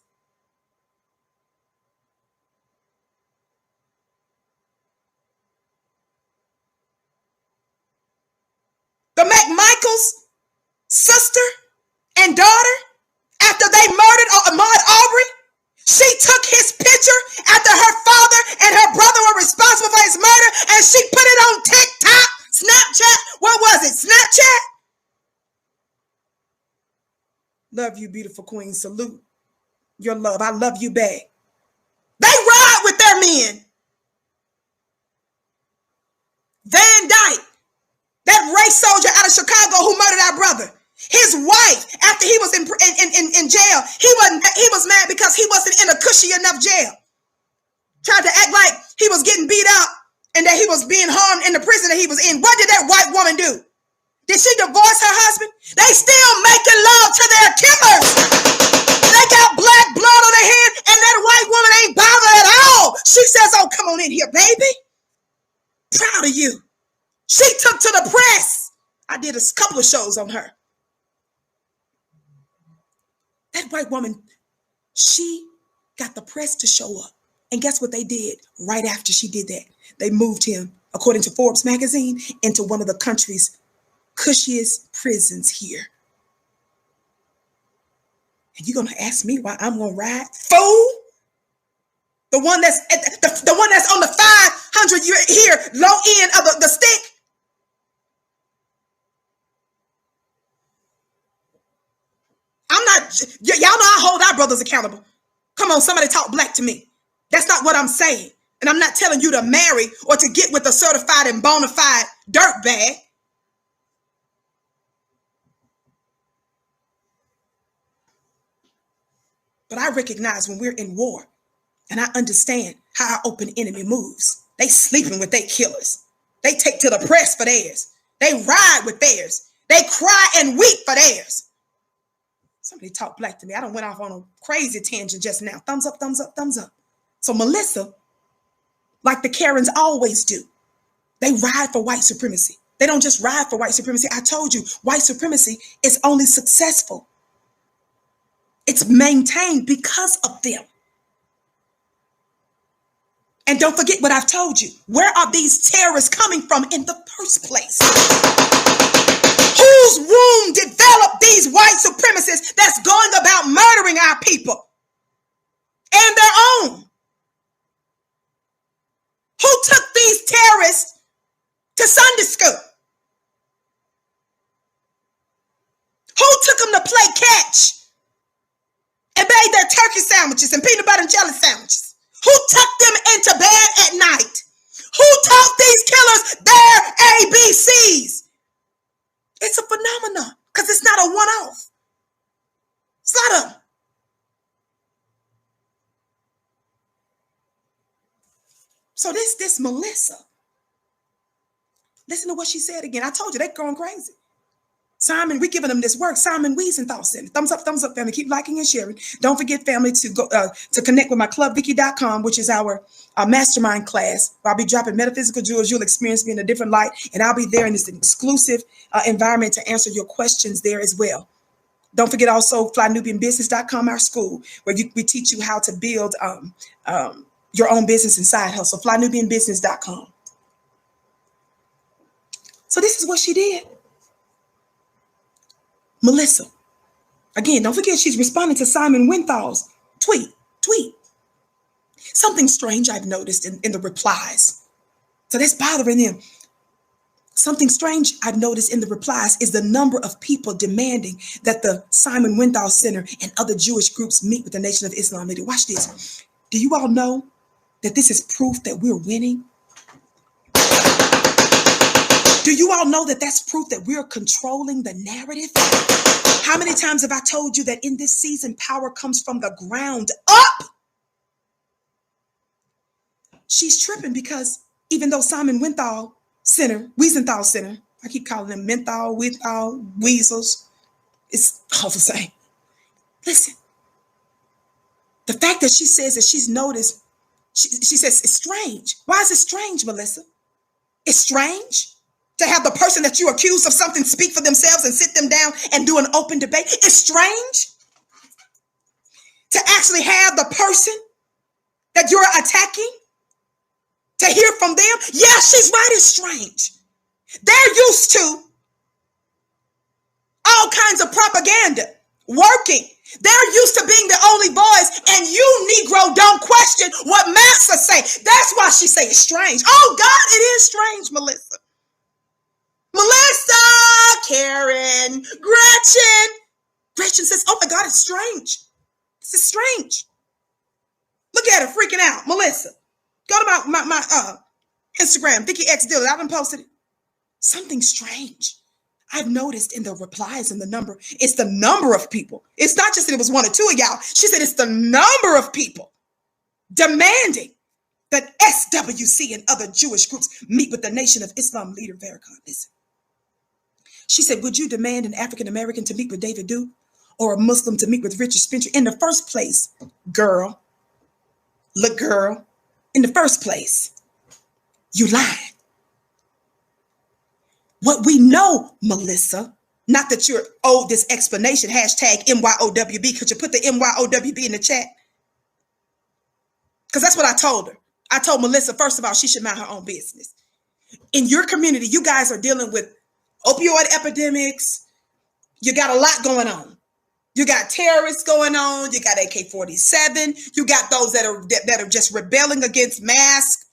The McMichaels sister and daughter, after they murdered Ahmaud Arbery, she took his picture after her father and her brother were responsible for his murder, and she put it on TikTok, Snapchat. What was it? Snapchat? Love you, beautiful queen. Salute your love. I love you back. They ride with their men. Van Dyke, that race soldier out of Chicago who murdered our brother. His wife, after he was in jail, he was mad because he wasn't in a cushy enough jail. Tried to act like he was getting beat up and that he was being harmed in the prison that he was in. What did that white woman do? Did she divorce her husband? They still making love to their killers. They got black blood on their hand and that white woman ain't bothered at all. She says, oh, come on in here, baby. Proud of you. She took to the press. I did a couple of shows on her. That white woman She got the press to show up. And guess what they did right after she did that? They moved him, according to Forbes magazine, into one of the country's cushiest prisons here. And you're gonna ask me why I'm gonna ride? Fool! The one that's on the 500 here, low end of the stick. I'm not, y'all know I hold our brothers accountable. Come on, somebody talk black to me. That's not what I'm saying. And I'm not telling you to marry or to get with a certified and bona fide dirtbag. But I recognize when we're in war, and I understand how our open enemy moves. They sleeping with their killers. They take to the press for theirs. They ride with theirs. They cry and weep for theirs. Somebody talk black to me. I done went off on a crazy tangent just now. Thumbs up, thumbs up, thumbs up. So Melissa, like the Karens always do, they ride for white supremacy. They don't just ride for white supremacy. I told you, white supremacy is only successful. It's maintained because of them. And don't forget what I've told you. Where are these terrorists coming from in the first place? Whose womb developed these white supremacists that's going about murdering our people and their own? Who took these terrorists to Sunday school? Who took them to play catch and made their turkey sandwiches and peanut butter and jelly sandwiches? Who tucked them into bed at night? Who taught these killers their ABCs? It's a phenomenon because it's not a one-off. It's not a... So this Melissa, listen to what she said again. I told you, they're going crazy. Simon, we're giving them this work. Simon Wiesenthal said, thumbs up, family. Keep liking and sharing. Don't forget, family, to go to connect with my club, Vicki.com, which is our mastermind class. I'll be dropping metaphysical jewels. You'll experience me in a different light, and I'll be there in this exclusive environment to answer your questions there as well. Don't forget also flynubianbusiness.com, our school, where we teach you how to build your own business and side hustle. Flynubianbusiness.com. So this is what she did. Melissa, again, don't forget she's responding to Simon Wiesenthal's tweet. Something strange I've noticed in the replies. So that's bothering them. Something strange I've noticed in the replies is the number of people demanding that the Simon Wiesenthal Center and other Jewish groups meet with the Nation of Islam leader. Watch this. Do you all know that this is proof that we're winning? Do you all know that that's proof that we're controlling the narrative? How many times have I told you that in this season, power comes from the ground up? She's tripping because even though Simon Wiesenthal Center, I keep calling them menthol, weasels, it's all the same. Listen, the fact that she says that she's noticed, she says it's strange. Why is it strange, Melissa? It's strange to have the person that you accuse of something speak for themselves and sit them down and do an open debate. It's strange to actually have the person that you're attacking to hear from them. Yeah, she's right. It's strange. They're used to all kinds of propaganda working. They're used to being the only voice, and you, Negro, don't question what Master say. That's why she say it's strange. Oh, God, it is strange, Melissa. Melissa, Karen, Gretchen. Gretchen says, oh my God, it's strange. This is strange. Look at her freaking out. Melissa, go to my Instagram, Vicki X Dillard. I haven't posted it. Something strange I've noticed in the replies and the number. It's the number of people. It's not just that it was one or two of y'all. She said it's the number of people demanding that SWC and other Jewish groups meet with the Nation of Islam leader Farrakhan. Listen. She said, would you demand an African-American to meet with David Duke or a Muslim to meet with Richard Spencer? In the first place, girl, in the first place, you lied. What we know, Melissa, Not that you're owed this explanation, hashtag MYOWB. Could you put the MYOWB in the chat? Because that's what I told her. I told Melissa, first of all, she should mind her own business. In your community, you guys are dealing with opioid epidemics. You got a lot going on. You got terrorists going on. You got AK-47. You got those that are just rebelling against masks,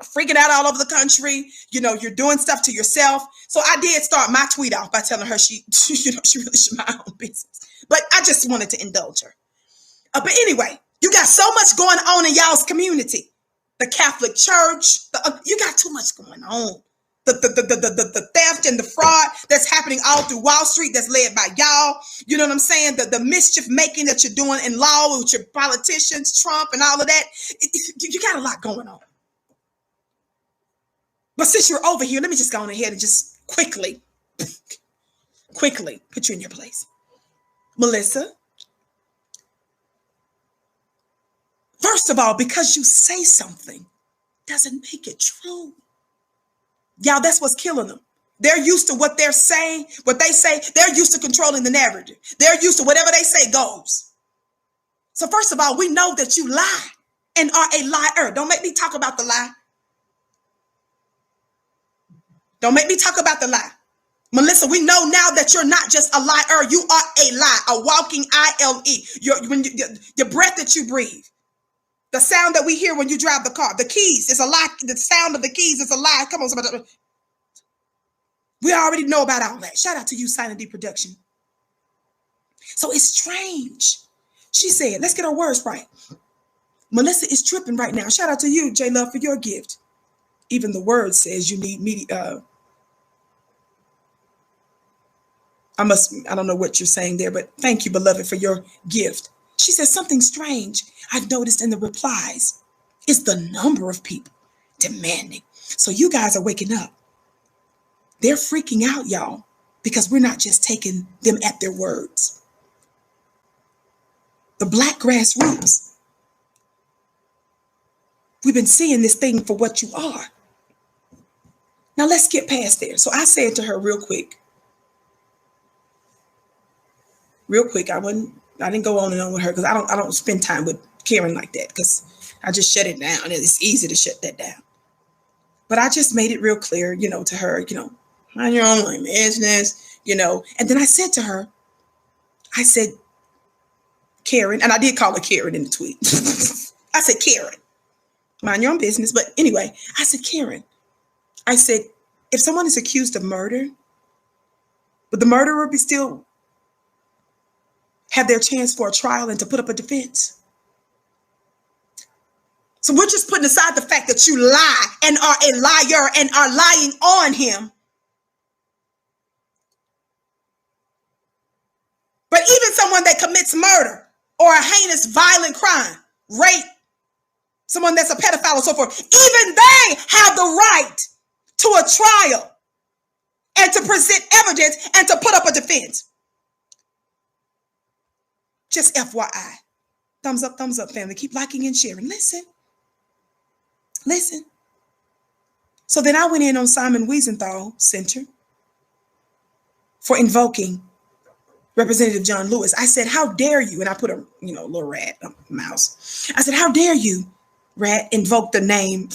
freaking out all over the country. You know, you're doing stuff to yourself. So I did start my tweet off by telling her she really should mind her own business. But I just wanted to indulge her. But anyway, you got so much going on in y'all's community. The Catholic Church, you got too much going on. The theft and the fraud that's happening all through Wall Street that's led by y'all. You know what I'm saying? The mischief making that you're doing in law with your politicians, Trump and all of that. You got a lot going on. But since you're over here, let me just go on ahead and just quickly put you in your place. Melissa, first of all, because you say something doesn't make it true. Y'all, that's what's killing them. They're used to what they're saying, what they say. They're used to controlling the narrative. They're used to whatever they say goes. So first of all, we know that you lie and are a liar. Don't make me talk about the lie. Don't make me talk about the lie. Melissa, we know now that you're not just a liar. You are a lie, a walking ILE. Your breath that you breathe. The sound that we hear when you drive the car. The keys is a lie. The sound of the keys is a lie. Come on, somebody. We already know about all that. Shout out to you, Silent D Production. So it's strange. She said, let's get our words right. Melissa is tripping right now. Shout out to you, J Love, for your gift. Even the word says you need media. I don't know what you're saying there, but thank you, beloved, for your gift. She says something strange I've noticed in the replies is the number of people demanding. So you guys are waking up. They're freaking out, y'all, because we're not just taking them at their words. The Black grassroots. We've been seeing this thing for what you are. Now let's get past there. So I said to her real quick, I didn't go on and on with her because I don't spend time with Karen like that because I just shut it down. It's easy to shut that down. But I just made it real clear, to her, mind your own business, And then I said to her, I said, Karen, and I did call her Karen in the tweet. I said, Karen, mind your own business. But anyway, I said, Karen, I said, if someone is accused of murder, would the murderer be still have their chance for a trial and to put up a defense? So we're just putting aside the fact that you lie and are a liar and are lying on him. But even someone that commits murder or a heinous violent crime, rape, someone that's a pedophile and so forth, even they have the right to a trial and to present evidence and to put up a defense. Just FYI. Thumbs up, family. Keep liking and sharing. Listen. So then I went in on Simon Wiesenthal Center for invoking Representative John Lewis. I said, how dare you? And I put a little rat, a mouse. I said, how dare you, rat, invoke the name,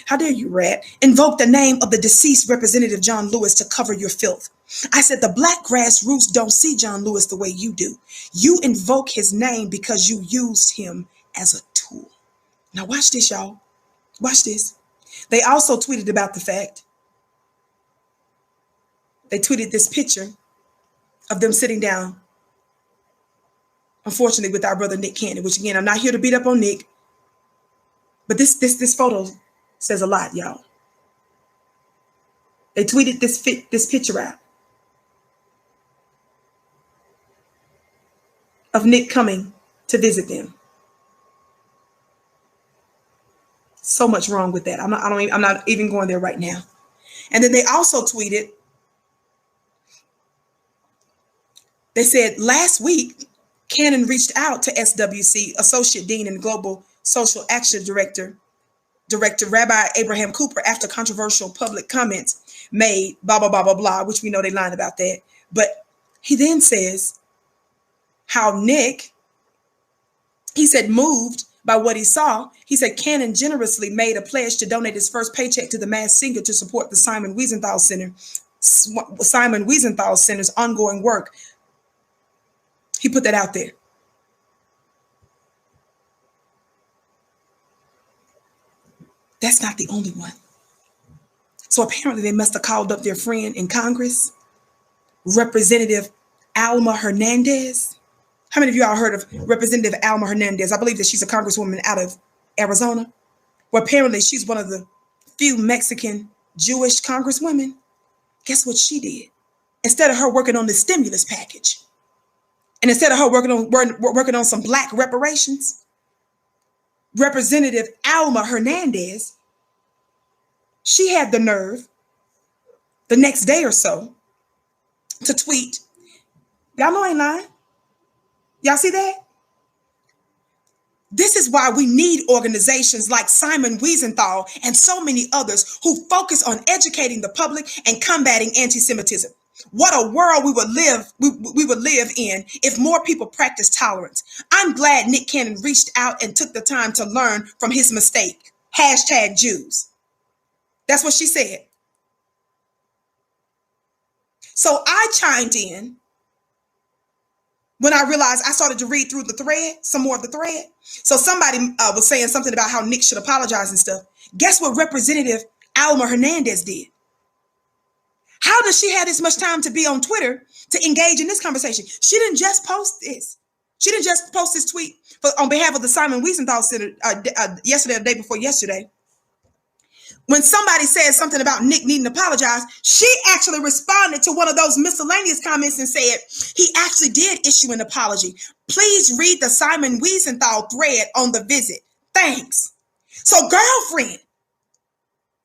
how dare you, rat, invoke the name of the deceased Representative John Lewis to cover your filth? I said, the Black grassroots don't see John Lewis the way you do. You invoke his name because you used him as a tool. Now watch this, y'all. Watch this. They also tweeted about the fact. They tweeted this picture of them sitting down, unfortunately, with our brother Nick Cannon, which again, I'm not here to beat up on Nick, but this photo says a lot, y'all. They tweeted this picture out of Nick coming to visit them. So much wrong with that. I'm not even going there right now. And then they also tweeted, they said last week, Cannon reached out to SWC Associate Dean and Global Social Action Director Director Rabbi Abraham Cooper, after controversial public comments made, blah, blah, blah, blah, blah, which we know they lied about that. But he then says how Nick, he said, moved by what he saw, he said Cannon generously made a pledge to donate his first paycheck to the Masked Singer to support the Simon Wiesenthal Center's ongoing work. He put that out there. That's not the only one. So apparently they must have called up their friend in Congress, Representative Alma Hernandez. How many of you all heard of Representative Alma Hernandez? I believe that she's a congresswoman out of Arizona. Well, apparently she's one of the few Mexican Jewish congresswomen. Guess what she did? Instead of her working on the stimulus package, and instead of her working on some black reparations, Representative Alma Hernandez, she had the nerve the next day or so to tweet. Y'all know I ain't lying. Y'all see that? This is why we need organizations like Simon Wiesenthal and so many others who focus on educating the public and combating anti-Semitism. What a world we would live in if more people practiced tolerance. I'm glad Nick Cannon reached out and took the time to learn from his mistake. Hashtag Jews. That's what she said. So I chimed in when I realized I started to read through the thread, some more of the thread. So somebody was saying something about how Nick should apologize and stuff. Guess what Representative Alma Hernandez did? How does she have this much time to be on Twitter to engage in this conversation? She didn't just post this. She didn't just post this tweet on behalf of the Simon Wiesenthal Center yesterday or the day before yesterday. When somebody said something about Nick needing to apologize, she actually responded to one of those miscellaneous comments and said, he actually did issue an apology. Please read the Simon Wiesenthal thread on the visit. Thanks. So girlfriend,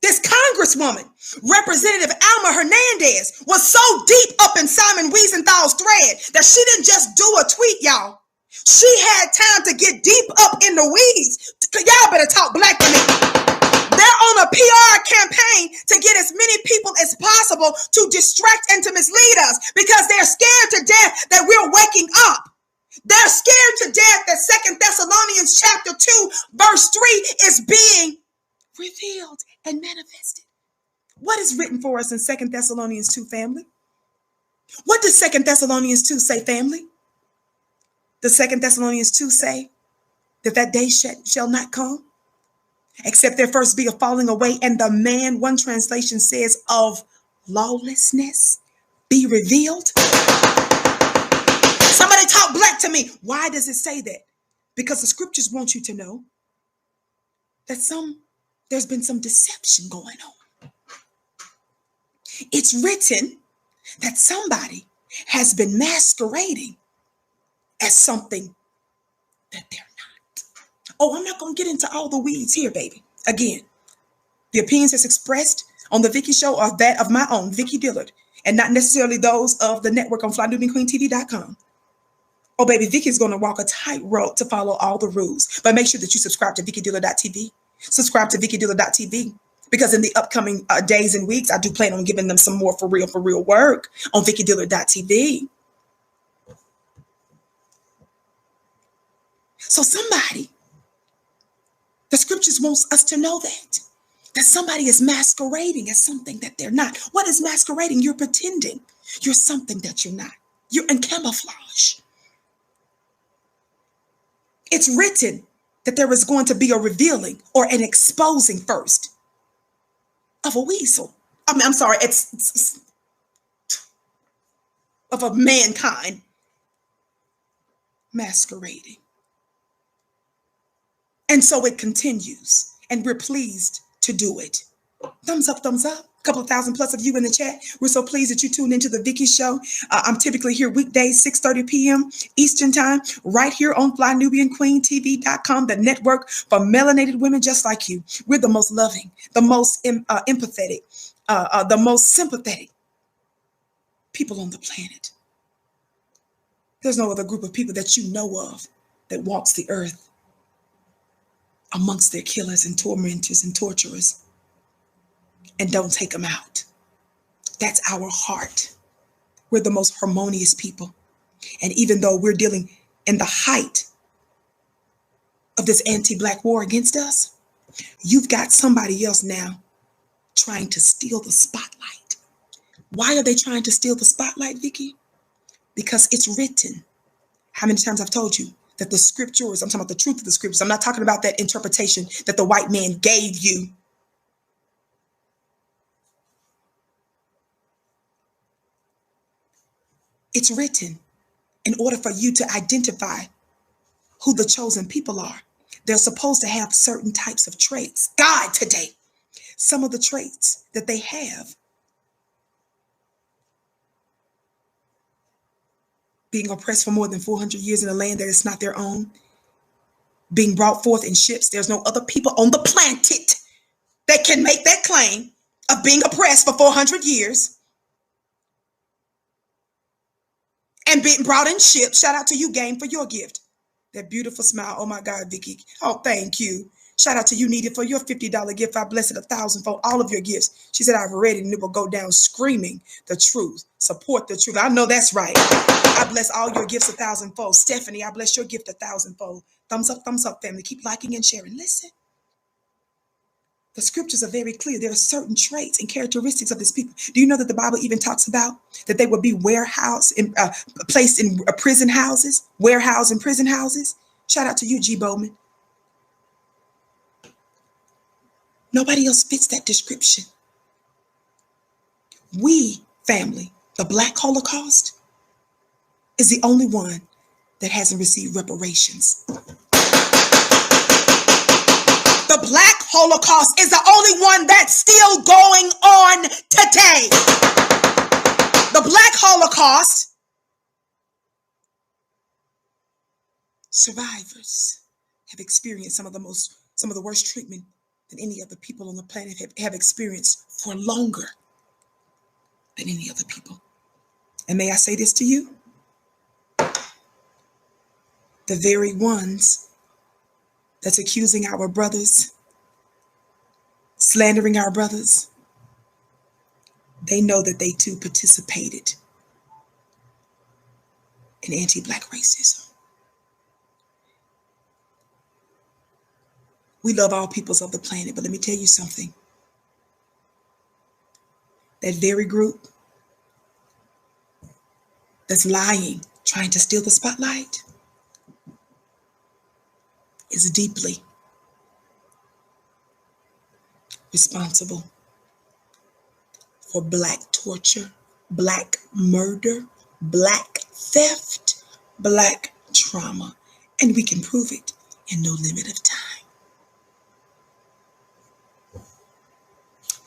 this congresswoman, Representative Alma Hernandez, was so deep up in Simon Wiesenthal's thread that she didn't just do a tweet, y'all. She had time to get deep up in the weeds. Y'all better talk black to me. They're on a PR campaign to get as many people as possible to distract and to mislead us because they're scared to death that we're waking up. They're scared to death that 2 Thessalonians chapter 2, verse 3 is being revealed and manifested. What is written for us in 2 Thessalonians 2, family? What does 2 Thessalonians 2 say, family? Does 2 Thessalonians 2 say that day shall not come, except there first be a falling away, and the man, one translation says, of lawlessness be revealed? Somebody talk black to me. Why does it say that? Because the scriptures want you to know that there's been some deception going on. It's written that somebody has been masquerading as something that they're not. Oh, I'm not going to get into all the weeds here, baby. Again, the opinions that's expressed on the Vicki Show are that of my own, Vicki Dillard, and not necessarily those of the network on FlyNubianQueenTV.com. Oh, baby, Vicki's going to walk a tightrope to follow all the rules. But make sure that you subscribe to VickiDillard.tv. Subscribe to VickiDillard.tv. Because in the upcoming days and weeks, I do plan on giving them some more for real work on VickiDillard.tv. So somebody, the scriptures wants us to know that somebody is masquerading as something that they're not. What is masquerading? You're pretending you're something that you're not. You're in camouflage. It's written that there is going to be a revealing or an exposing first of a weasel. I'm sorry, it's of a mankind masquerading. And so it continues, and we're pleased to do it. Thumbs up, thumbs up. A couple of thousand plus of you in the chat. We're so pleased that you tuned into the Vicki Show. I'm typically here weekdays, 6:30 p.m. Eastern time, right here on FlyNubianQueenTV.com, the network for melanated women just like you. We're the most loving, the most empathetic, the most sympathetic people on the planet. There's no other group of people that you know of that walks the earth amongst their killers and tormentors and torturers and don't take them out. That's our heart. We're the most harmonious people. And even though we're dealing in the height of this anti-Black war against us, you've got somebody else now trying to steal the spotlight. Why are they trying to steal the spotlight, Vicki? Because it's written. How many times I've told you that the scriptures, I'm talking about the truth of the scriptures. I'm not talking about that interpretation that the white man gave you. It's written. In order for you to identify who the chosen people are, they're supposed to have certain types of traits. God, today, some of the traits that they have: being oppressed for more than 400 years in a land that is not their own, being brought forth in ships. There's no other people on the planet that can make that claim of being oppressed for 400 years and being brought in ships. Shout out to you, Game, for your gift. That beautiful smile. Oh my God, Vicki. Oh, thank you. Shout out to you, Nita, for your $50 gift. I bless it 1,000-fold. All of your gifts. She said, I've read it and it will go down screaming the truth. Support the truth. I know that's right. I bless all your gifts 1,000-fold. Stephanie, I bless your gift 1,000-fold. Thumbs up, family. Keep liking and sharing. Listen. The scriptures are very clear. There are certain traits and characteristics of this people. Do you know that the Bible even talks about that they would be placed in prison houses, warehoused in prison houses? Shout out to you, G. Bowman. Nobody else fits that description. We, family, the Black Holocaust is the only one that hasn't received reparations. The Black Holocaust is the only one that's still going on today. The Black Holocaust survivors have experienced some of the worst treatment than any other people on the planet have experienced for longer than any other people. And may I say this to you? The very ones that's accusing our brothers, slandering our brothers, they know that they too participated in anti-Black racism. We love all peoples of the planet, but let me tell you something. That very group that's lying, trying to steal the spotlight, is deeply responsible for Black torture, Black murder, Black theft, Black trauma, and we can prove it in no limit of time.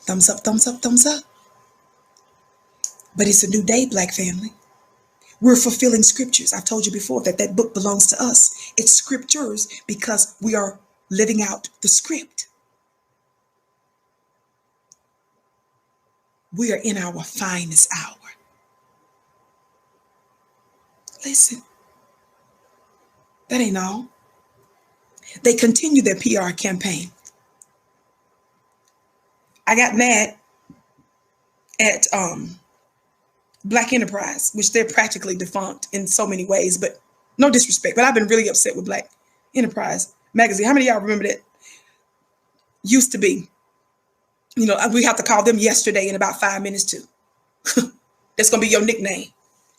Thumbs up, thumbs up, thumbs up. But it's a new day, Black family. We're fulfilling scriptures. I've told you before that book belongs to us. It's scriptures because we are living out the script. We are in our finest hour. Listen, that ain't all. They continue their PR campaign. I got mad at Black Enterprise, which they're practically defunct in so many ways, but no disrespect. But I've been really upset with Black Enterprise magazine. How many of y'all remember that? Used to be, we have to call them yesterday in about 5 minutes too. That's gonna be your nickname.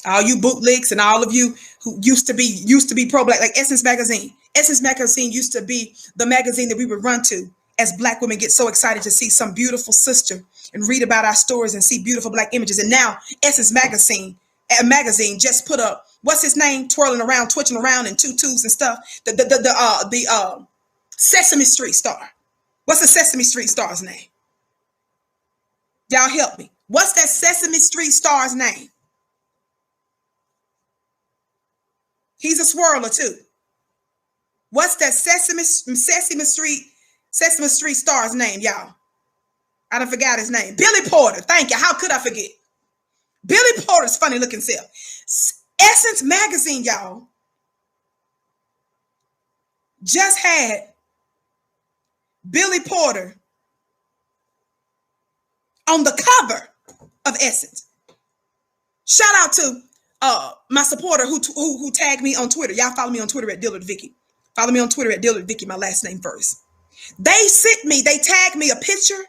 All you bootlegs and all of you who used to be pro-Black, like Essence Magazine. Essence Magazine used to be the magazine that we would run to as Black women get so excited to see some beautiful sister and read about our stories and see beautiful Black images. And now Essence Magazine just put up, what's his name, twirling around, twitching around in tutus and stuff. The Sesame Street star. What's the Sesame Street star's name? Y'all help me. What's that Sesame Street star's name? He's a swirler too. What's that Sesame Street star's name, y'all? I done forgot his name. Billy Porter. Thank you. How could I forget? Billy Porter's funny looking self. Essence Magazine, y'all, just had Billy Porter on the cover of Essence. Shout out to my supporter who tagged me on Twitter. Y'all follow me on Twitter at Dillard Vicki. Follow me on Twitter at Dillard Vicki, my last name first. They tagged me a picture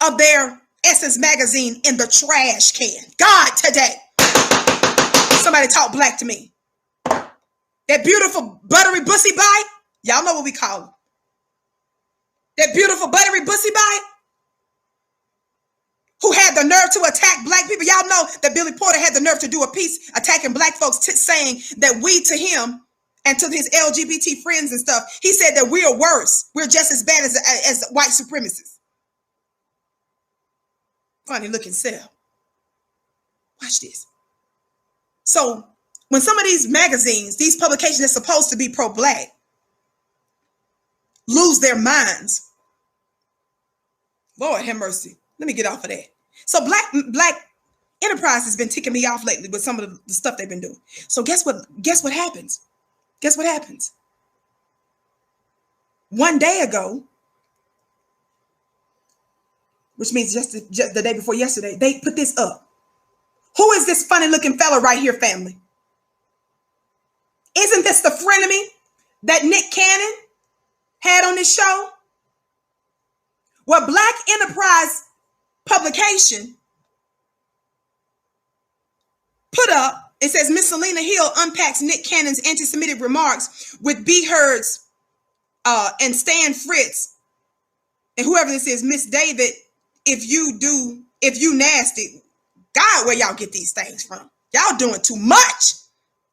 of their Essence magazine in the trash can. God, today. Somebody talk black to me. That beautiful buttery bussy bite. Y'all know what we call them. That beautiful buttery bussy bite. Who had the nerve to attack black people. Y'all know that Billy Porter had the nerve to do a piece attacking black folks, saying that we, to him and to his LGBT friends and stuff, he said that we are worse. We're just as bad as white supremacists. Funny looking self. Watch this. So when some of these magazines, these publications that's supposed to be pro-black, lose their minds, Lord have mercy. Let me get off of that. So Black Enterprise has been ticking me off lately with some of the stuff they've been doing. So guess what happens? Guess what happens? One day ago, which means just the day before yesterday, they put this up. Who is this funny looking fella right here, family? Isn't this the frenemy that Nick Cannon had on this show? Well, Black Enterprise publication put up, it says Miss Selena Hill unpacks Nick Cannon's anti-Semitic remarks with B. Hurd's and Stan Fritz and whoever this is, Miss David, if you nasty. God, where y'all get these things from? Y'all doing too much.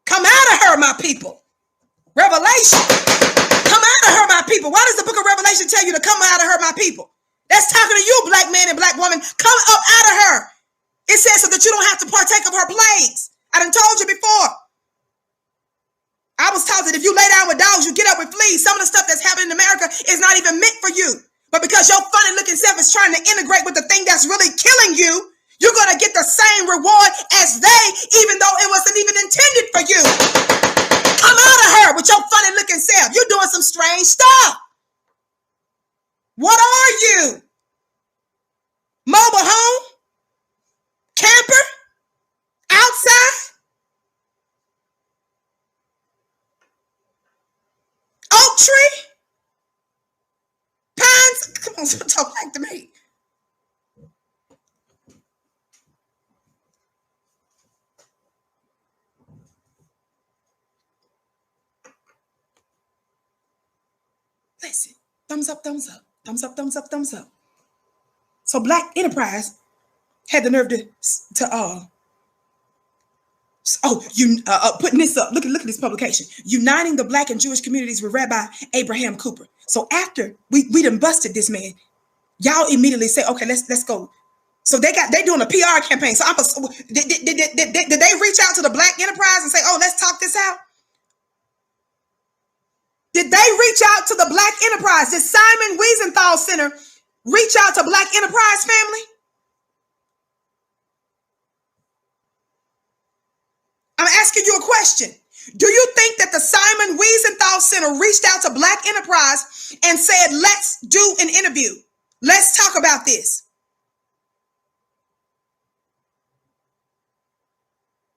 Come out of her, my people. Revelation. Come out of her, my people. Why does the book of Revelation tell you to come out of her, my people? That's talking to you, black man and black woman. Come up out of her. It says so that you don't have to partake of her plagues. I done told you before. I was taught that if you lay down with dogs, you get up with fleas. Some of the stuff that's happening in America is not even meant for you. But because your funny looking self is trying to integrate with the thing that's really killing you, you're going to get the same reward as they, even though it wasn't even intended for you. Come out of her with your funny looking self. You're doing some strange stuff. What are you? Mobile home? Camper? Outside? Oak tree? Pines? Come on, talk back to me. Listen, thumbs up, thumbs up. Thumbs up, thumbs up, thumbs up. So Black Enterprise had the nerve putting this up. Look at this publication. Uniting the Black and Jewish communities with Rabbi Abraham Cooper. So after we done busted this man, y'all immediately say, okay, let's go. So they doing a PR campaign. So did they reach out to the Black Enterprise and say, oh, let's talk this out? Did they reach out to the Black Enterprise? Did Simon Wiesenthal Center reach out to Black Enterprise, family? I'm asking you a question. Do you think that the Simon Wiesenthal Center reached out to Black Enterprise and said, let's do an interview? Let's talk about this.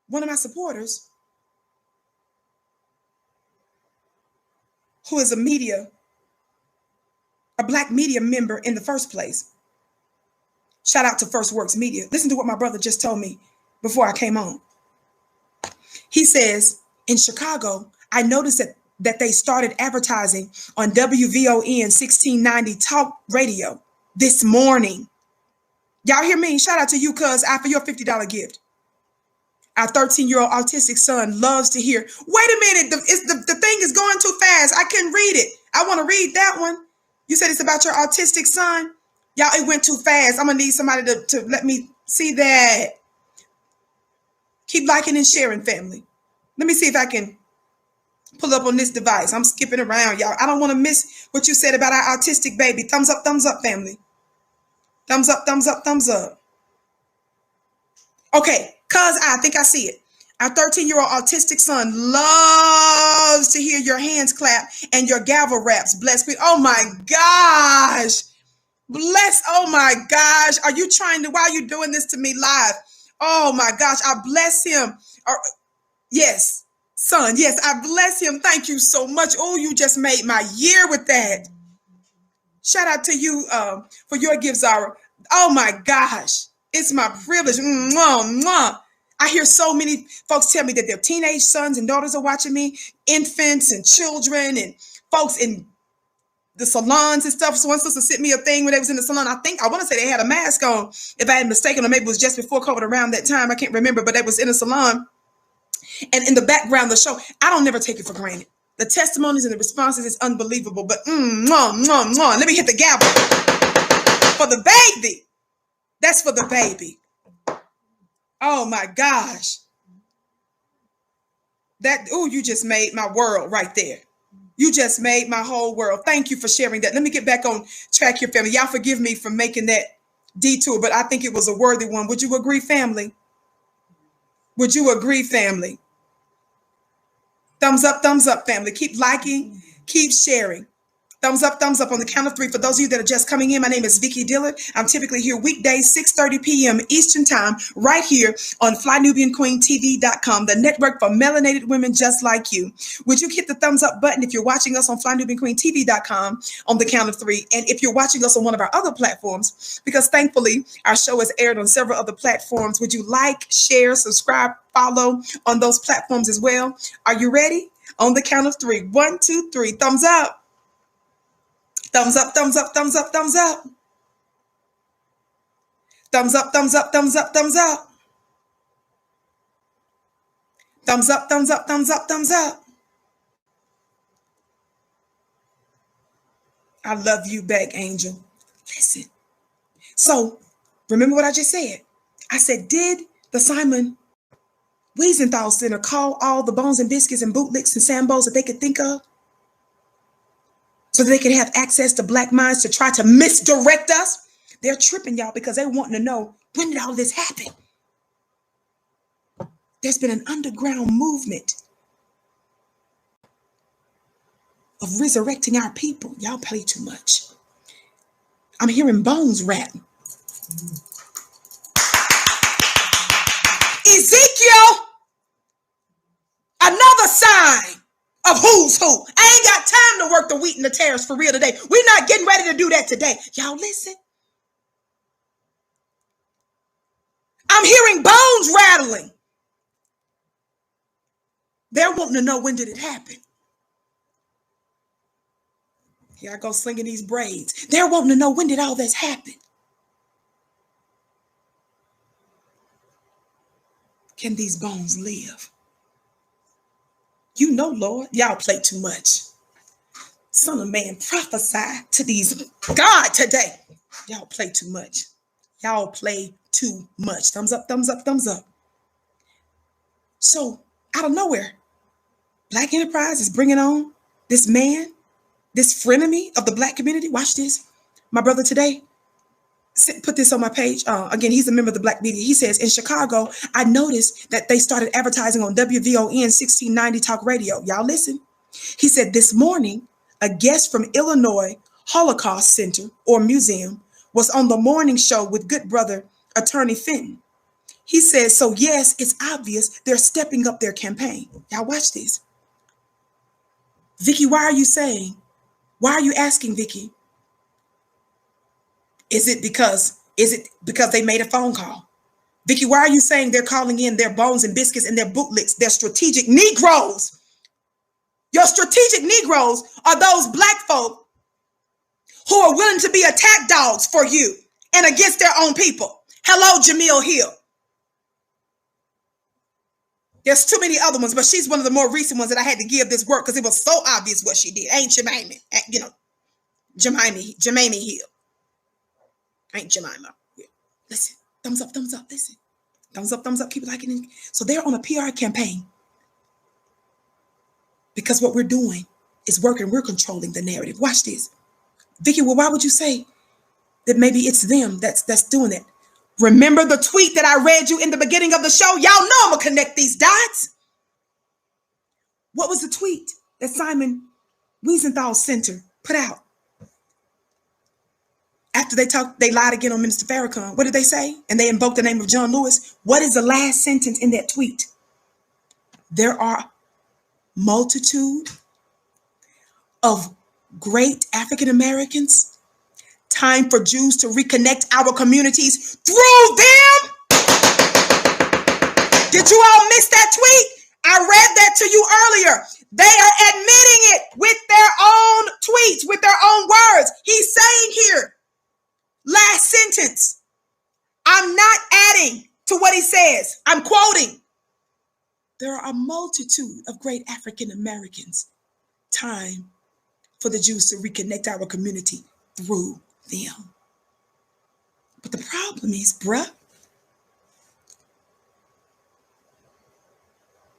One of my supporters, who is a Black media member in the first place. Shout out to First Works Media. Listen to what my brother just told me before I came on. He says, in Chicago, I noticed that they started advertising on WVON 1690 talk radio this morning. Y'all hear me? Shout out to you, cuz, for your $50 gift. Our 13-year-old autistic son loves to hear. Wait a minute, the thing is going too fast. I couldn't read it. I want to read that one. You said it's about your autistic son? Y'all, it went too fast. I'm going to need somebody to let me see that. Keep liking and sharing, family. Let me see if I can pull up on this device. I'm skipping around, y'all. I don't want to miss what you said about our autistic baby. Thumbs up, family. Thumbs up, thumbs up, thumbs up. Okay, cuz I think I see it. Our 13-year-old autistic son loves to hear your hands clap and your gavel raps. Bless me. Oh my gosh. Bless. Oh my gosh. Are you trying to, why are you doing this to me live? Oh my gosh. I bless him. Yes, son. Yes, I bless him. Thank you so much. Oh, you just made my year with that. Shout out to you for your gift, Zara. Oh my gosh. It's my privilege. Mwah, mwah. I hear so many folks tell me that their teenage sons and daughters are watching me, infants and children and folks in the salons and stuff. So one sister sent me a thing when they was in the salon. I want to say they had a mask on, if I had mistaken, or maybe it was just before COVID around that time. I can't remember, but they was in a salon. And in the background, the show, I don't never take it for granted. The testimonies and the responses is unbelievable. But mwah, mwah, mwah. Let me hit the gavel for the baby. That's for the baby. Oh my gosh. You just made my world right there. You just made my whole world. Thank you for sharing that. Let me get back on track here, family. Y'all forgive me for making that detour, but I think it was a worthy one. Would you agree, family? Would you agree, family? Thumbs up, family. Keep liking, keep sharing. Thumbs up on the count of 3. For those of you that are just coming in, my name is Vicki Dillard. I'm typically here weekdays, 6:30 p.m. Eastern time, right here on FlyNubianQueenTV.com, the network for melanated women just like you. Would you hit the thumbs up button if you're watching us on FlyNubianQueenTV.com on the count of 3? And if you're watching us on one of our other platforms, because thankfully our show is aired on several other platforms, would you like, share, subscribe, follow on those platforms as well? Are you ready? On the count of 3. 1, 2, 3. Thumbs up. Thumbs up, thumbs up, thumbs up, thumbs up. Thumbs up, thumbs up, thumbs up, thumbs up. Thumbs up, thumbs up, thumbs up, thumbs up. I love you back, Angel. Listen. So, remember what I just said? I said, did the Simon Wiesenthal Center call all the bones and biscuits and bootlicks and sambos that they could think of, so that they could have access to black minds to try to misdirect us? They're tripping, y'all, because they wanting to know, when did all this happen? There's been an underground movement of resurrecting our people. Y'all play too much. I'm hearing bones rattle. Ezekiel, another sign of who's who. I ain't got time to work the wheat and the tares for real today. We're not getting ready to do that today. Y'all listen. I'm hearing bones rattling. They're wanting to know, when did it happen? Here I go slinging these braids. They're wanting to know, when did all this happen? Can these bones live? You know, Lord, y'all play too much. Son of man, prophesy to these God today. Y'all play too much. Y'all play too much. Thumbs up, thumbs up, thumbs up. So, out of nowhere, Black Enterprise is bringing on this man, this frenemy of the Black community. Watch this. My brother today put this on my page. Again, he's a member of the Black media. He says, in Chicago, I noticed that they started advertising on WVON 1690 Talk Radio. Y'all listen. He said, this morning, a guest from Illinois Holocaust Center or Museum was on the morning show with good brother, Attorney Fenton. He says, so yes, it's obvious they're stepping up their campaign. Y'all watch this. Vicki, why are you asking, Vicki? Is it because they made a phone call? Vicki, why are you saying they're calling in their bones and biscuits and their bootlicks, their strategic Negroes? Your strategic Negroes are those Black folk who are willing to be attack dogs for you and against their own people. Hello, Jamil Hill. There's too many other ones, but she's one of the more recent ones that I had to give this work because it was so obvious what she did. Ain't Jemima, Jemima Hill. Ain't Jemima. Yeah. Listen, thumbs up, listen. Thumbs up, keep liking it. So they're on a PR campaign because what we're doing is working. We're controlling the narrative. Watch this. Vicki, well, why would you say that maybe it's them that's doing it? Remember the tweet that I read you in the beginning of the show? Y'all know I'm going to connect these dots. What was the tweet that Simon Wiesenthal Center put out? After they lied again on Minister Farrakhan, what did they say? And they invoked the name of John Lewis. What is the last sentence in that tweet? There are multitude of great African Americans. Time for Jews to reconnect our communities through them. Did you all miss that tweet? I read that to you earlier. They are admitting it with their own tweets, with their own words. He's saying here, last sentence, I'm not adding to what he says. I'm quoting. There are a multitude of great African Americans. Time for the Jews to reconnect our community through them. But the problem is, bruh,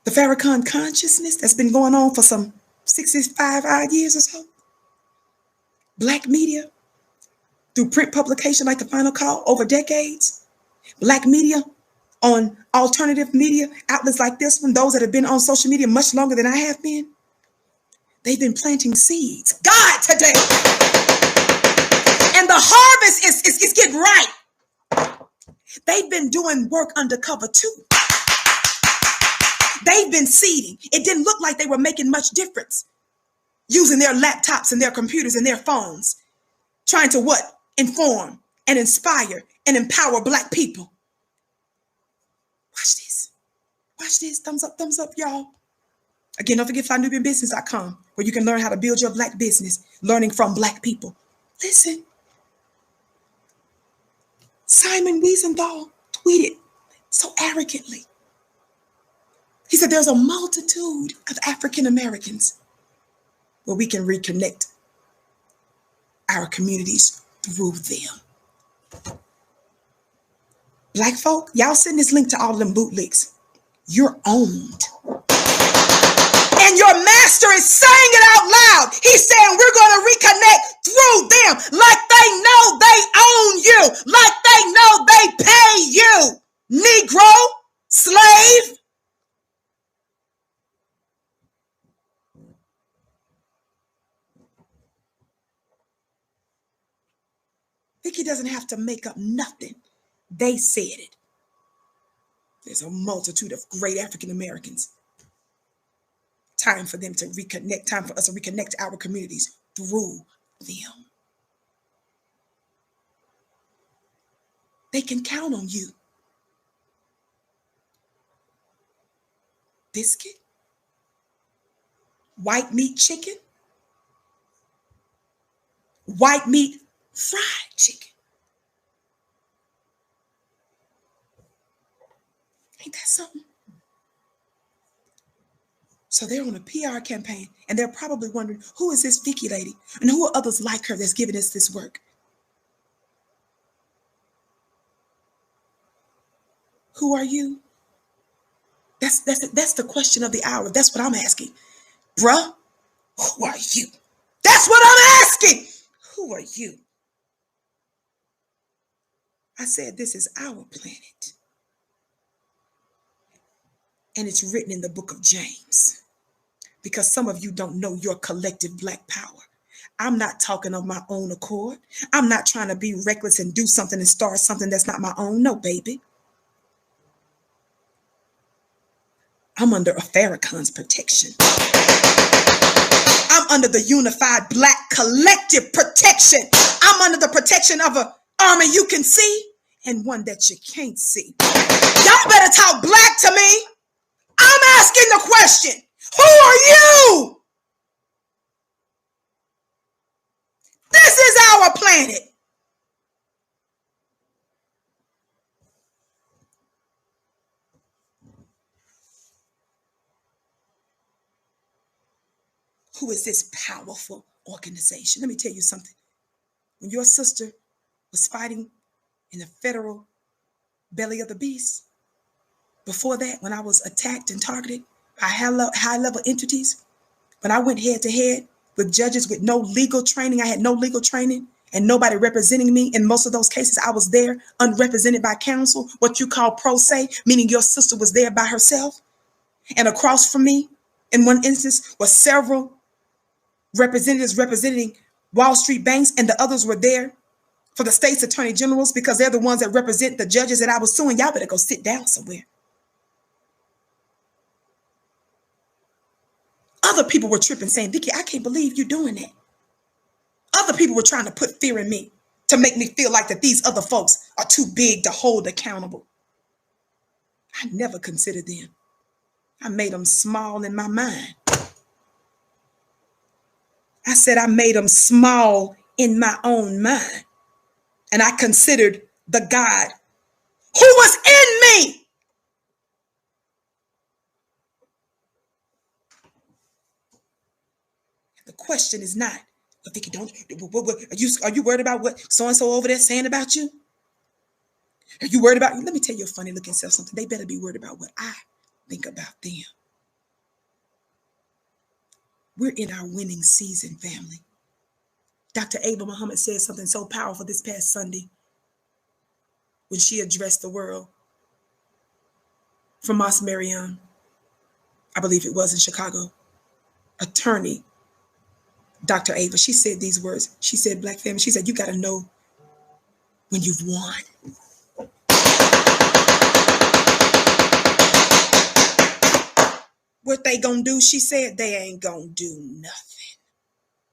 the Farrakhan consciousness that's been going on for some 65 odd years or so. Black media, through print publication like The Final Call over decades. Black media on alternative media outlets like this one, those that have been on social media much longer than I have been. They've been planting seeds. God, today. And the harvest is getting right. They've been doing work undercover too. They've been seeding. It didn't look like they were making much difference. Using their laptops and their computers and their phones. Trying to what? Inform and inspire and empower Black people. Watch this. Watch this. Thumbs up, y'all. Again, don't forget flynubianbusiness.com, where you can learn how to build your Black business, learning from Black people. Listen. Simon Wiesenthal tweeted so arrogantly. He said there's a multitude of African Americans where we can reconnect our communities through them. Black folk, y'all send this link to all of them bootlegs. You're owned. And your master is saying it out loud. He's saying we're going to reconnect through them like they know they own you, like they know they pay you. Negro, slave. Vicki doesn't have to make up nothing. They said it. There's a multitude of great African Americans. Time for them to reconnect, time for us to reconnect our communities through them. They can count on you. Biscuit, white meat chicken, white meat fried chicken. Ain't that something? So they're on a PR campaign, and they're probably wondering, who is this Vicki lady? And who are others like her that's giving us this work? Who are you? That's the question of the hour. That's what I'm asking. Bruh, who are you? That's what I'm asking. Who are you? I said this is our planet. And it's written in the book of James. Because some of you don't know your collective Black power. I'm not talking of my own accord. I'm not trying to be reckless and do something and start something that's not my own. No, baby. I'm under a Farrakhan's protection. I'm under the unified Black collective protection. I'm under the protection of an army you can see and one that you can't see. Y'all better talk Black to me. I'm asking the question, who are you? This is our planet. Who is this powerful organization? Let me tell you something. When your sister was fighting in the federal belly of the beast, before that, when I was attacked and targeted by high-level entities, when I went head-to-head with judges with no legal training, I had no legal training, and nobody representing me. In most of those cases, I was there unrepresented by counsel, what you call pro se, meaning your sister was there by herself. And across from me, in one instance, was several representatives representing Wall Street banks, and the others were there for the state's attorney generals because they're the ones that represent the judges that I was suing. Y'all better go sit down somewhere. Other people were tripping, saying, Vicki, I can't believe you're doing that. Other people were trying to put fear in me to make me feel like that these other folks are too big to hold accountable. I never considered them. I made them small in my mind. I said I made them small in my own mind. And I considered the God who was in me. The question is not, but Vicki, are you worried about what so-and-so over there saying about you? Are you worried about, let me tell you a funny looking self something. They better be worried about what I think about them. We're in our winning season, family. Dr. Ava Muhammad said something so powerful this past Sunday when she addressed the world from Mos Marion, I believe it was in Chicago. Attorney Dr. Ava, she said these words. She said, Black family, she said, you got to know when you've won. What they gonna do, she said, they ain't gonna do nothing.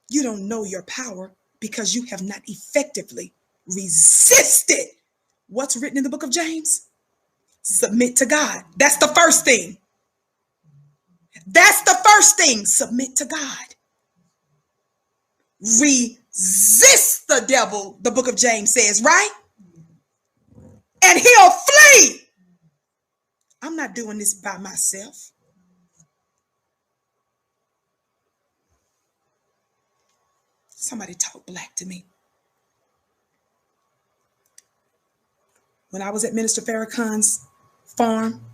You don't know your power because you have not effectively resisted what's written in the book of James. Submit to God. That's the first thing. That's the first thing. Submit to God. Resist the devil, the book of James says, right? And he'll flee. I'm not doing this by myself. Somebody talk black to me. When I was at Minister Farrakhan's farm,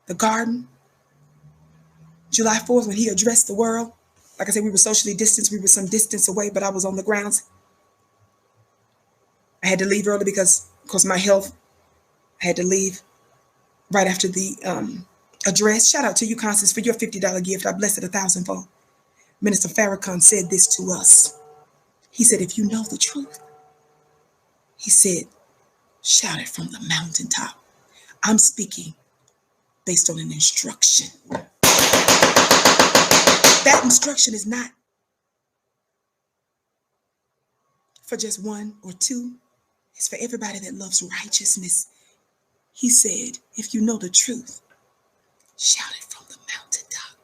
the garden, July 4th, when he addressed the world, like I said, we were socially distanced. We were some distance away, but I was on the grounds. I had to leave early because, of course, my health. I had to leave right after the address. Shout out to you, Constance, for your $50 gift. I bless it 1,000-fold. Minister Farrakhan said this to us. He said, if you know the truth, he said, shout it from the mountaintop. I'm speaking based on an instruction. That instruction is not for just one or two. It's for everybody that loves righteousness. He said, if you know the truth, shout it from the mountaintop.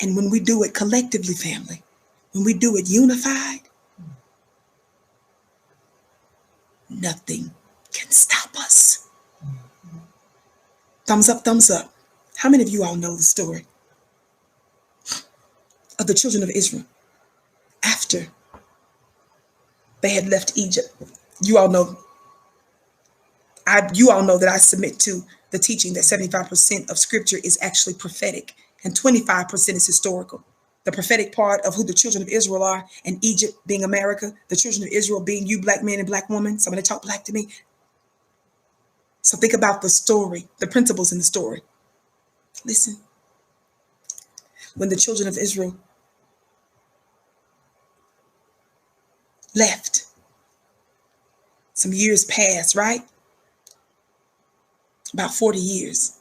And when we do it collectively, family, when we do it unified, nothing can stop us. Thumbs up, thumbs up. How many of you all know the story of the children of Israel after they had left Egypt? You all know that I submit to the teaching that 75% of scripture is actually prophetic and 25% is historical. The prophetic part of who the children of Israel are, and Egypt being America, the children of Israel being you, black man and black woman. Somebody talk black to me. So think about the story, the principles in the story. Listen. When the children of Israel left, some years passed, right? About 40 years.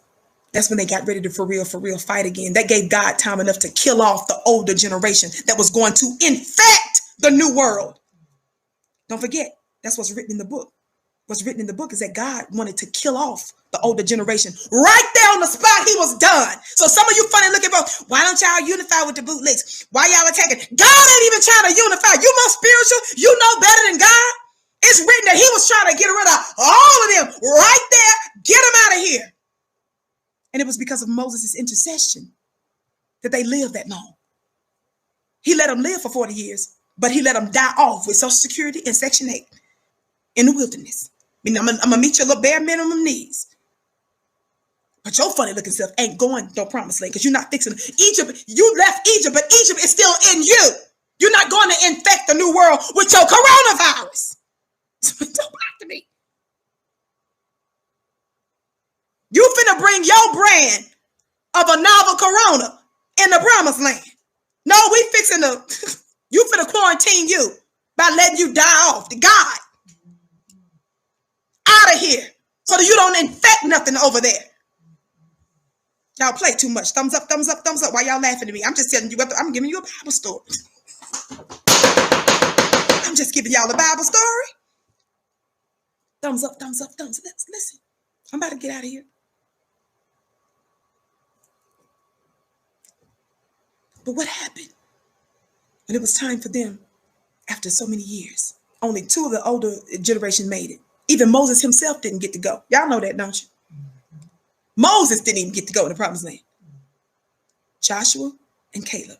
That's when they got ready to for real fight again. That gave God time enough to kill off the older generation that was going to infect the new world. Don't forget, that's what's written in the book. What's written in the book is that God wanted to kill off the older generation. Right there on the spot, he was done. So some of you funny looking folks, why don't y'all unify with the bootlegs? Why y'all attacking? God ain't even trying to unify. You more spiritual. You know better than God. It's written that he was trying to get rid of all of them right there. Get them out of here. And it was because of Moses' intercession that they lived that long. He let them live for 40 years, but he let them die off with Social Security and Section 8 in the wilderness. I mean, I'm going to meet your little bare minimum needs. But your funny looking self ain't going no promised land because you're not fixing Egypt. You left Egypt, but Egypt is still in you. You're not going to infect the new world with your coronavirus. Don't talk to me. You finna bring your brand of a novel corona in the promised land. No, we fixing the, you finna quarantine you by letting you die off to God. Out of here. So that you don't infect nothing over there. Y'all play too much. Thumbs up, thumbs up, thumbs up. Why y'all laughing at me? I'm just telling you, I'm giving you a Bible story. I'm just giving y'all a Bible story. Thumbs up, thumbs up, thumbs up. Listen, I'm about to get out of here. But what happened when it was time for them after so many years? Only 2 of the older generation made it. Even Moses himself didn't get to go. Y'all know that, don't you? Moses didn't even get to go in the promised land. Joshua and Caleb.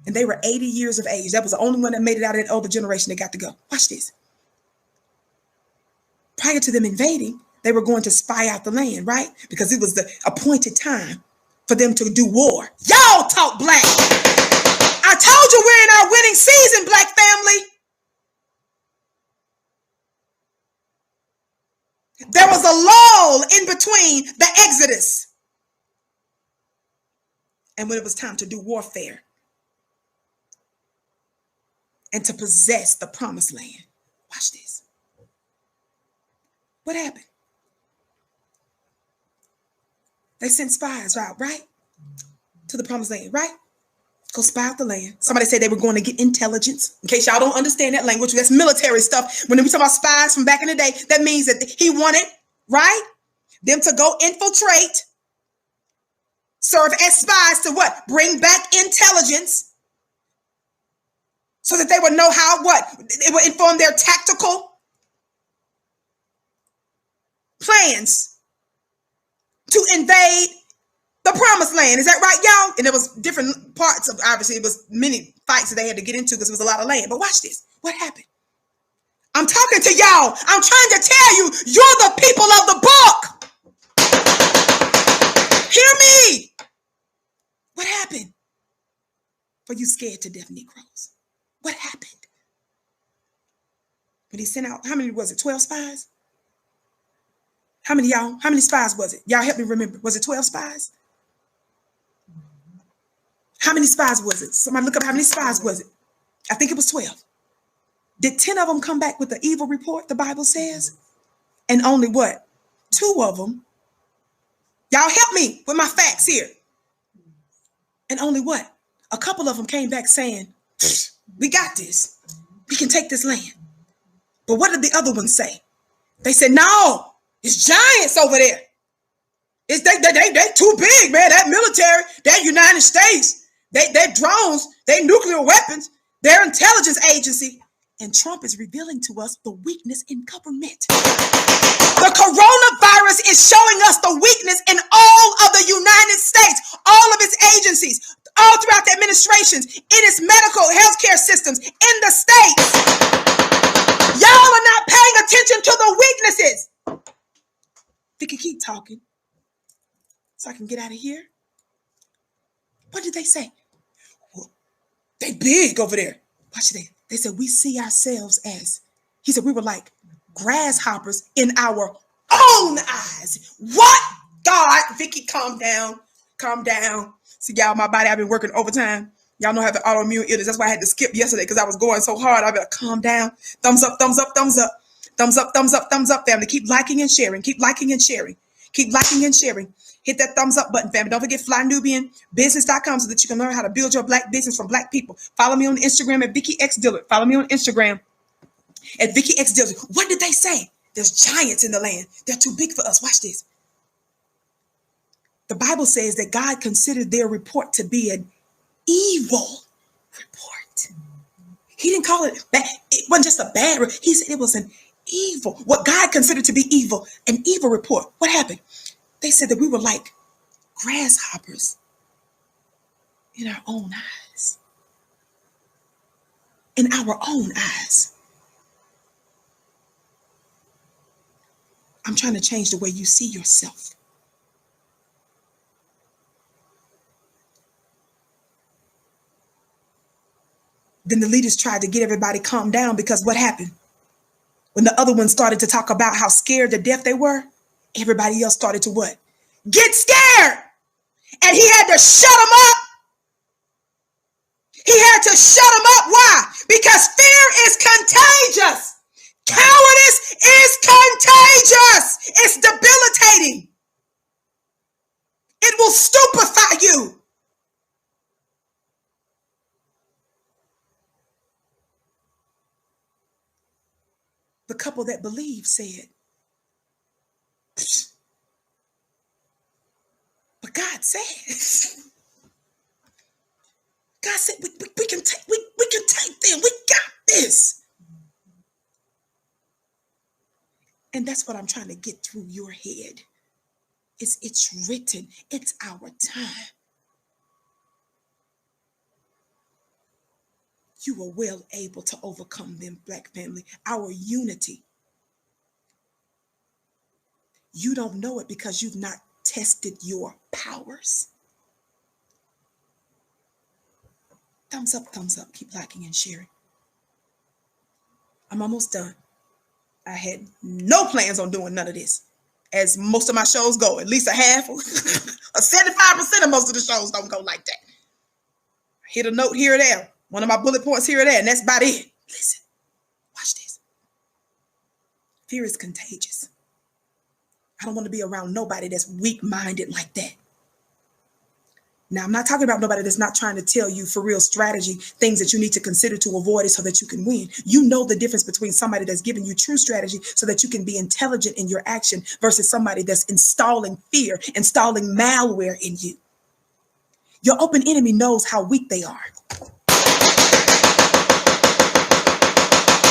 And they were 80 years of age. That was the only one that made it out of that older generation that got to go. Watch this. Prior to them invading, they were going to spy out the land, right? Because it was the appointed time for them to do war. Y'all talk black. I told you we're in our winning season, black family. There was a lull in between the Exodus and when it was time to do warfare and to possess the promised land. Watch this. What happened? They sent spies out, right? To the promised land, right? Go spy out the land. Somebody said they were going to get intelligence. In case y'all don't understand that language, that's military stuff. When we talk about spies from back in the day, that means that he wanted, right, them to go infiltrate, serve as spies to what? Bring back intelligence so that they would know how, what? It would inform their tactical plans to invade the promised land. Is that right, y'all? And there was different parts of, obviously, it was many fights that they had to get into because it was a lot of land. But watch this. What happened? I'm talking to y'all. I'm trying to tell you, you're the people of the book. Hear me. What happened? For you scared to death Negroes. What happened? When he sent out, how many was it? 12 spies? How many y'all? How many spies was it? Y'all help me remember. Was it 12 spies? How many spies was it? Somebody look up how many spies was it? I think it was 12. Did 10 of them come back with the evil report, the Bible says? And only what? 2 of them. Y'all help me with my facts here. And only what? A couple of them came back saying, we got this. We can take this land. But what did the other ones say? They said, no, it's giants over there. It's they too big, man. That military, that United States, they drones, they nuclear weapons, their intelligence agency. And Trump is revealing to us the weakness in government. The coronavirus is showing us the weakness in all of the United States, all of its agencies, all throughout the administrations, in its medical healthcare systems, in the states. Y'all are not paying attention to the weaknesses. Vicki, keep talking so I can get out of here. What did they say? Well, they big over there. Watch this. They said, we see ourselves as, he said, we were like grasshoppers in our own eyes. What? God, Vicki, calm down. Calm down. See, y'all, my body, I've been working overtime. Y'all know I have an autoimmune illness. That's why I had to skip yesterday because I was going so hard. I better calm down. Thumbs up, thumbs up, thumbs up. Thumbs up, thumbs up, thumbs up, family. Keep liking and sharing. Keep liking and sharing. Keep liking and sharing. Hit that thumbs up button, family. Don't forget flynubianbusiness.com so that you can learn how to build your black business from black people. Follow me on Instagram at Vicki X Dillard. Follow me on Instagram at Vicki X Dillard. What did they say? There's giants in the land. They're too big for us. Watch this. The Bible says that God considered their report to be an evil report. He didn't call it bad. It wasn't just a bad report. He said it was an evil. What God considered to be evil, an evil report. What happened? They said that we were like grasshoppers in our own eyes. In our own eyes. I'm trying to change the way you see yourself. Then the leaders tried to get everybody calmed down, because what happened? When the other ones started to talk about how scared to death they were, everybody else started to what? Get scared. And he had to shut them up. He had to shut them up. Why? Because fear is contagious. Cowardice is contagious. It's debilitating. It will stupefy you. The couple that believed said, but God said, we can take them. We got this. And that's what I'm trying to get through your head. It's written. It's our time. You are well able to overcome them, Black family. Our unity. You don't know it because you've not tested your powers. Thumbs up, thumbs up. Keep liking and sharing. I'm almost done. I had no plans on doing none of this, as most of my shows go. At least a half, or 75% of most of the shows don't go like that. I hit a note here or there, one of my bullet points here or there, and that's about it. Listen, watch this. Fear is contagious. I don't want to be around nobody that's weak-minded like that. Now, I'm not talking about nobody that's not trying to tell you for real strategy, things that you need to consider to avoid it so that you can win. You know the difference between somebody that's giving you true strategy so that you can be intelligent in your action versus somebody that's installing fear, installing malware in you. Your open enemy knows how weak they are.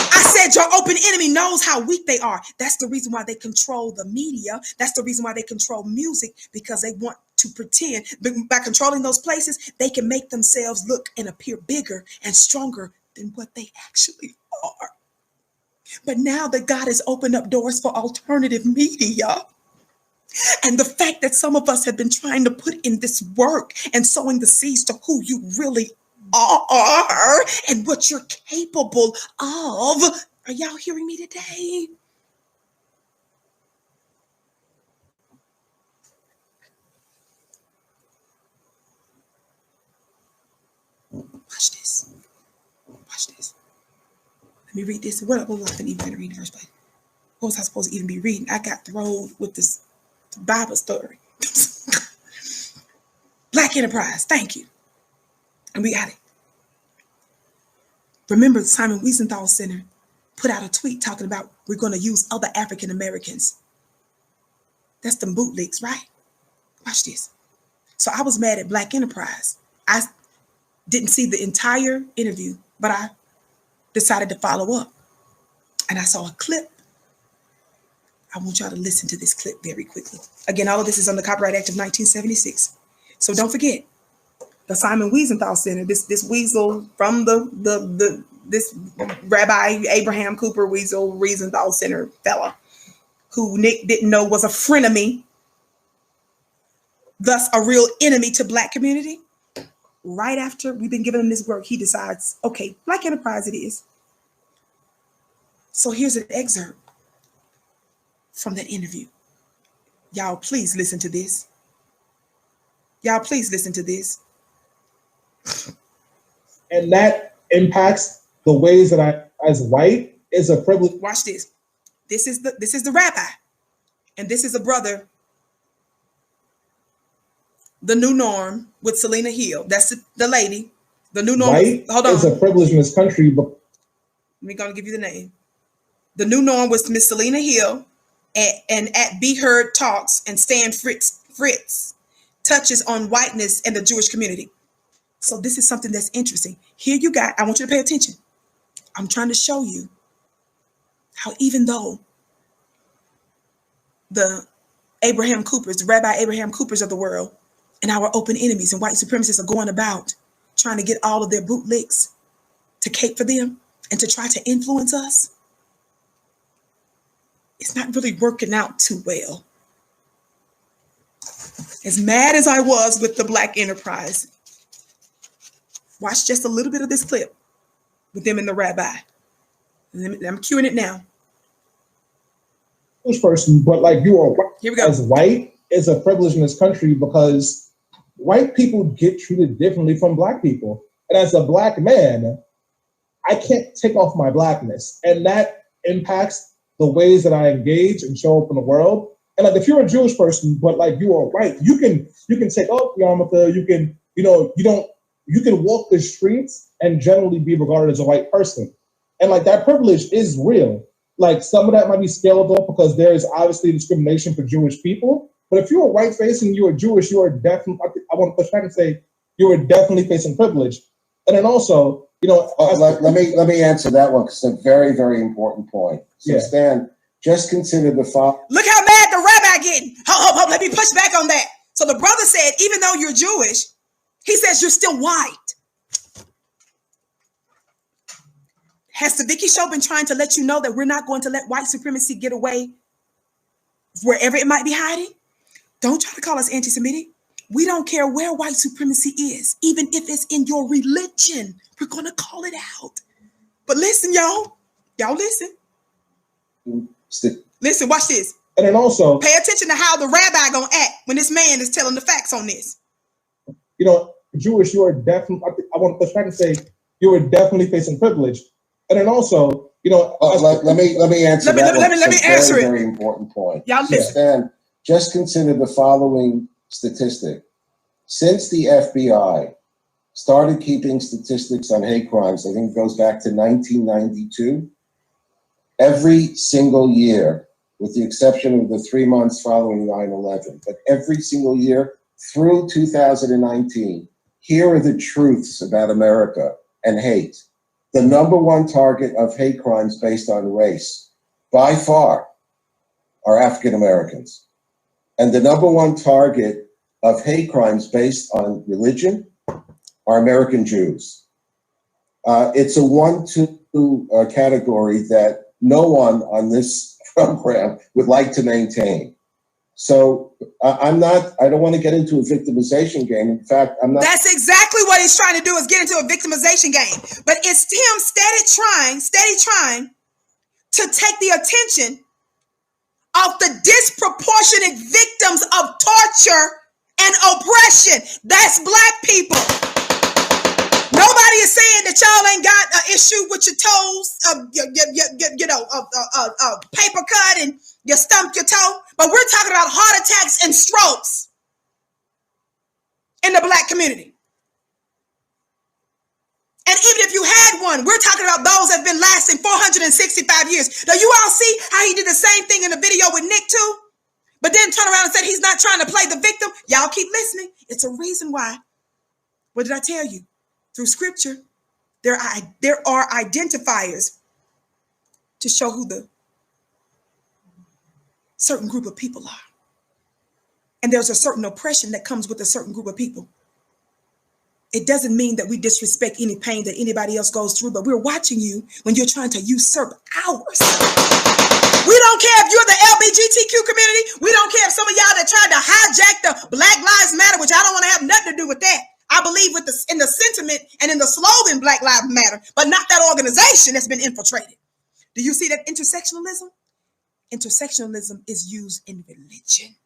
I said your open enemy knows how weak they are. That's the reason why they control the media. That's the reason why they control music, because they want to pretend. By controlling those places, they can make themselves look and appear bigger and stronger than what they actually are. But now that God has opened up doors for alternative media, and the fact that some of us have been trying to put in this work and sowing the seeds to who you really are and what you're capable of. Are y'all hearing me today? Watch this. Watch this. Let me read this. What was I even going to read in the first place? What was I supposed to even be reading? I got thrown with this Bible story. Black Enterprise. Thank you. And we got it. Remember, Simon Wiesenthal Center put out a tweet talking about we're going to use other African Americans. That's them bootlegs, right? Watch this. So I was mad at Black Enterprise. I didn't see the entire interview, but I decided to follow up. And I saw a clip. I want y'all to listen to this clip very quickly. Again, all of this is on the Copyright Act of 1976. So don't forget, the Simon Wiesenthal Center, this weasel from this Rabbi Abraham Cooper Wiesenthal Center fella, who Nick didn't know was a frenemy, thus a real enemy to Black community. Right after we've been giving him this work, he decides, okay, Black Enterprise it is. So here's an excerpt from that interview. Y'all, please listen to this. Y'all, please listen to this. And that impacts the ways that I, as white, is a privilege. Watch this. This is the rabbi, and this is a brother. The New Norm with Selena Hill. That's the lady. The New Norm. White hold on. Is a privilege in this country, but Let me go and give you the name. The New Norm was Miss Selena Hill, and at Be Heard Talks and Stan Fritz touches on whiteness and the Jewish community. So this is something that's interesting. Here you got, I want you to pay attention. I'm trying to show you how even though the Abraham Coopers, the Rabbi Abraham Coopers of the world, and our open enemies and white supremacists are going about trying to get all of their bootlegs to cape for them and to try to influence us, it's not really working out too well. As mad as I was with the Black Enterprise, watch just a little bit of this clip. with them and the rabbi. I'm cueing it now. Jewish person, but like you are Here we go. as white is a privilege in this country because white people get treated differently from black people. And as a black man, I can't take off my blackness. And that impacts the ways that I engage and show up in the world. And like if you're a Jewish person, but like you are white, you can take off yarmulke, you can walk the streets and generally be regarded as a white person. And like that privilege is real. Like some of that might be scaled up because there is obviously discrimination for Jewish people. But if you're a white face and you are Jewish, you are definitely, I want to push back and say, you are definitely facing privilege. And then also, let me answer that one because it's a very, very important point. So yeah. Stan, just consider the fact. Look how mad the rabbi getting. Hold, let me push back on that. So the brother said, even though you're Jewish, he says you're still white. Has the Vicki Show been trying to let you know that we're not going to let white supremacy get away wherever it might be hiding? Don't try to call us anti-Semitic. We don't care where white supremacy is, even if it's in your religion. We're going to call it out. But listen, y'all. Y'all listen. Listen, watch this. And then also, pay attention to how the rabbi going to act when this man is telling the facts on this. Jewish, you are definitely, I want to push back and say, you are definitely facing privilege. And then also, let me answer that. Let me answer it. Very important point. Y'all listen. Stan, just consider the following statistic. Since the FBI started keeping statistics on hate crimes, I think it goes back to 1992, every single year, with the exception of the 3 months following 9/11, but every single year through 2019, here are the truths about America and hate. The number one target of hate crimes based on race, by far, are African Americans. And the number one target of hate crimes based on religion are American Jews. It's a 1-2 category that no one on this program would like to maintain. So I don't want to get into a victimization game. In fact, I'm not. That's exactly what he's trying to do, is get into a victimization game. But it's him steady trying to take the attention of the disproportionate victims of torture and oppression. That's black people. Nobody is saying that y'all ain't got an issue with your toes, paper cut and you stumped your toe. But we're talking about heart attacks and strokes in the black community. And even if you had one, we're talking about those that have been lasting 465 years. Now, you all see how he did the same thing in the video with Nick too? But then turn around and said he's not trying to play the victim. Y'all keep listening. It's a reason why. What did I tell you? Through scripture, there are identifiers to show who the certain group of people are. And there's a certain oppression that comes with a certain group of people. It doesn't mean that we disrespect any pain that anybody else goes through, but we're watching you when you're trying to usurp ours. We don't care if you're the LGBTQ community. We don't care if some of y'all that tried to hijack the Black Lives Matter, which I don't want to have nothing to do with that. I believe in the sentiment and in the slogan Black Lives Matter, but not that organization that's been infiltrated. Do you see that intersectionalism? Intersectionalism is used in religion.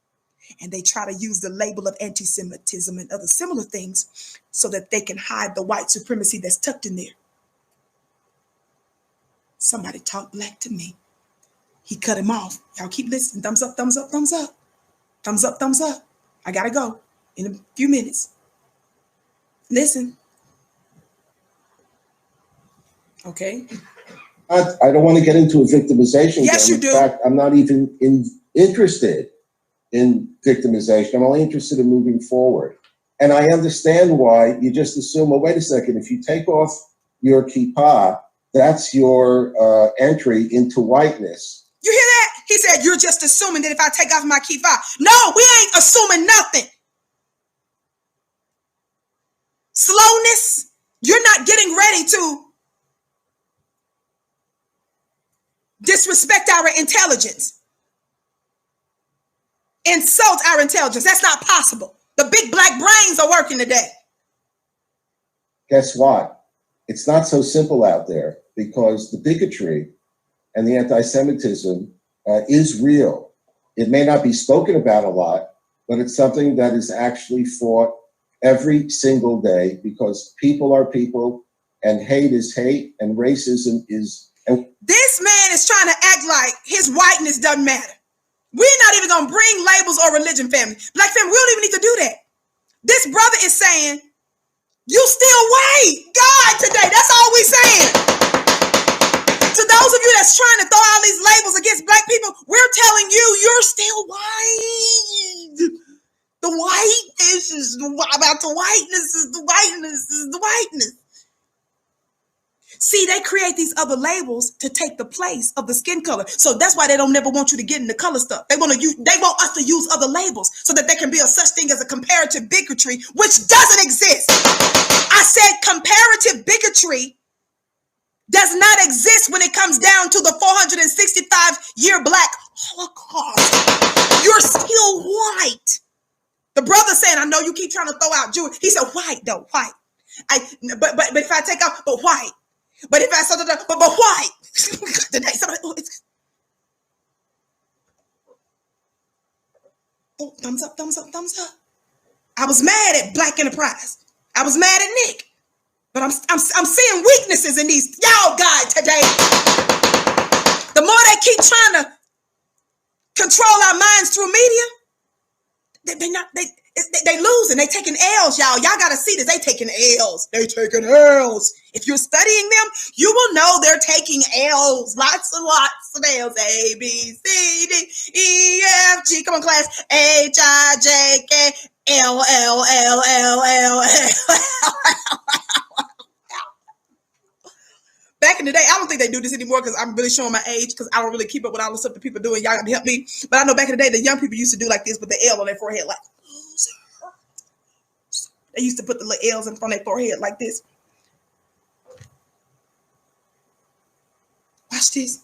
And they try to use the label of anti-Semitism and other similar things so that they can hide the white supremacy that's tucked in there. Somebody talk black to me. He cut him off. Y'all keep listening. Thumbs up, thumbs up, thumbs up. Thumbs up, thumbs up. I gotta go in a few minutes. Listen. Okay. I don't want to get into a victimization. Yes, game. you do. In fact, I'm not even interested in victimization. I'm only interested in moving forward. And I understand why you just assume, well, wait a second, if you take off your kippah, that's your entry into whiteness. You hear that? He said, you're just assuming that if I take off my kippah. No, we ain't assuming nothing. Slowness, you're not getting ready to disrespect our intelligence. Insult our intelligence. That's not possible. The big black brains are working today. Guess what? it's not so simple out there, because the bigotry and the anti-Semitism is real. It may not be spoken about a lot, but it's something that is actually fought every single day, because people are people, and hate is hate, and racism is. And this man is trying to act like his whiteness doesn't matter. We're not even going to bring labels or religion, family. Black family, we don't even need to do that. This brother is saying, you still white. God, today, that's all we saying. To those of you that's trying to throw all these labels against black people, we're telling you, you're still white. The whiteness is about the whiteness is the whiteness is the whiteness. See, they create these other labels to take the place of the skin color. So that's why they don't never want you to get into color stuff. They want us to use other labels so that there can be a such thing as a comparative bigotry, which doesn't exist. I said comparative bigotry does not exist when it comes down to the 465-year Black Holocaust. You're still white. The brother saying, I know you keep trying to throw out Jewish. He said, white though, white. But if I take out, but white. But if I said, but white. Oh, thumbs up, thumbs up, thumbs up. I was mad at Black Enterprise. I was mad at Nick. But I'm seeing weaknesses in these y'all guys today. The more they keep trying to control our minds through media, they losing. They taking L's, y'all. Y'all got to see this. They taking L's. They taking L's. If you're studying them, you will know they're taking L's. Lots and lots of L's. A, B, C, D, E, F, G. Come on, class. H, I, J, K, L, L, L, L, L, L. Back in the day, I don't think they do this anymore because I'm really showing my age because I don't really keep up with all the stuff that people do, and y'all got to help me. But I know back in the day, the young people used to do like this with the L on their forehead, like, they used to put the little L's in front of their forehead like this. Watch this.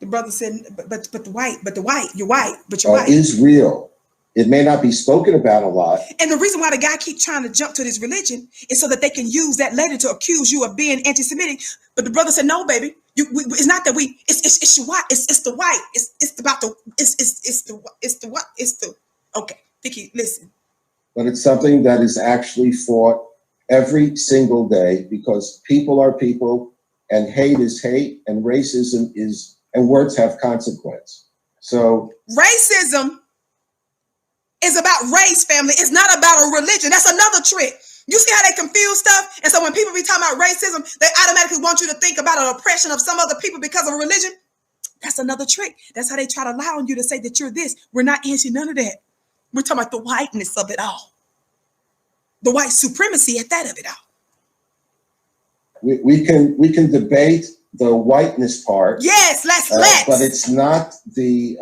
The brother said, but you're white, but you're white. Is real. It may not be spoken about a lot. And the reason why the guy keep trying to jump to this religion is so that they can use that later to accuse you of being anti-Semitic. But the brother said, no, baby, it's not that we. It's your white. It's the white. It's about the. It's the what? It's the. Okay, Vicki, listen. But it's something that is actually fought every single day, because people are people, and hate is hate, and racism is, and words have consequence. So racism is about race, family. It's not about a religion. That's another trick. You see how they confuse stuff? And so when people be talking about racism, they automatically want you to think about an oppression of some other people because of a religion. That's another trick. That's how they try to lie on you to say that you're this. We're not answering none of that. We're talking about the whiteness of it all. The white supremacy at that of it all. We can debate the whiteness part. Yes, let's. But it's not the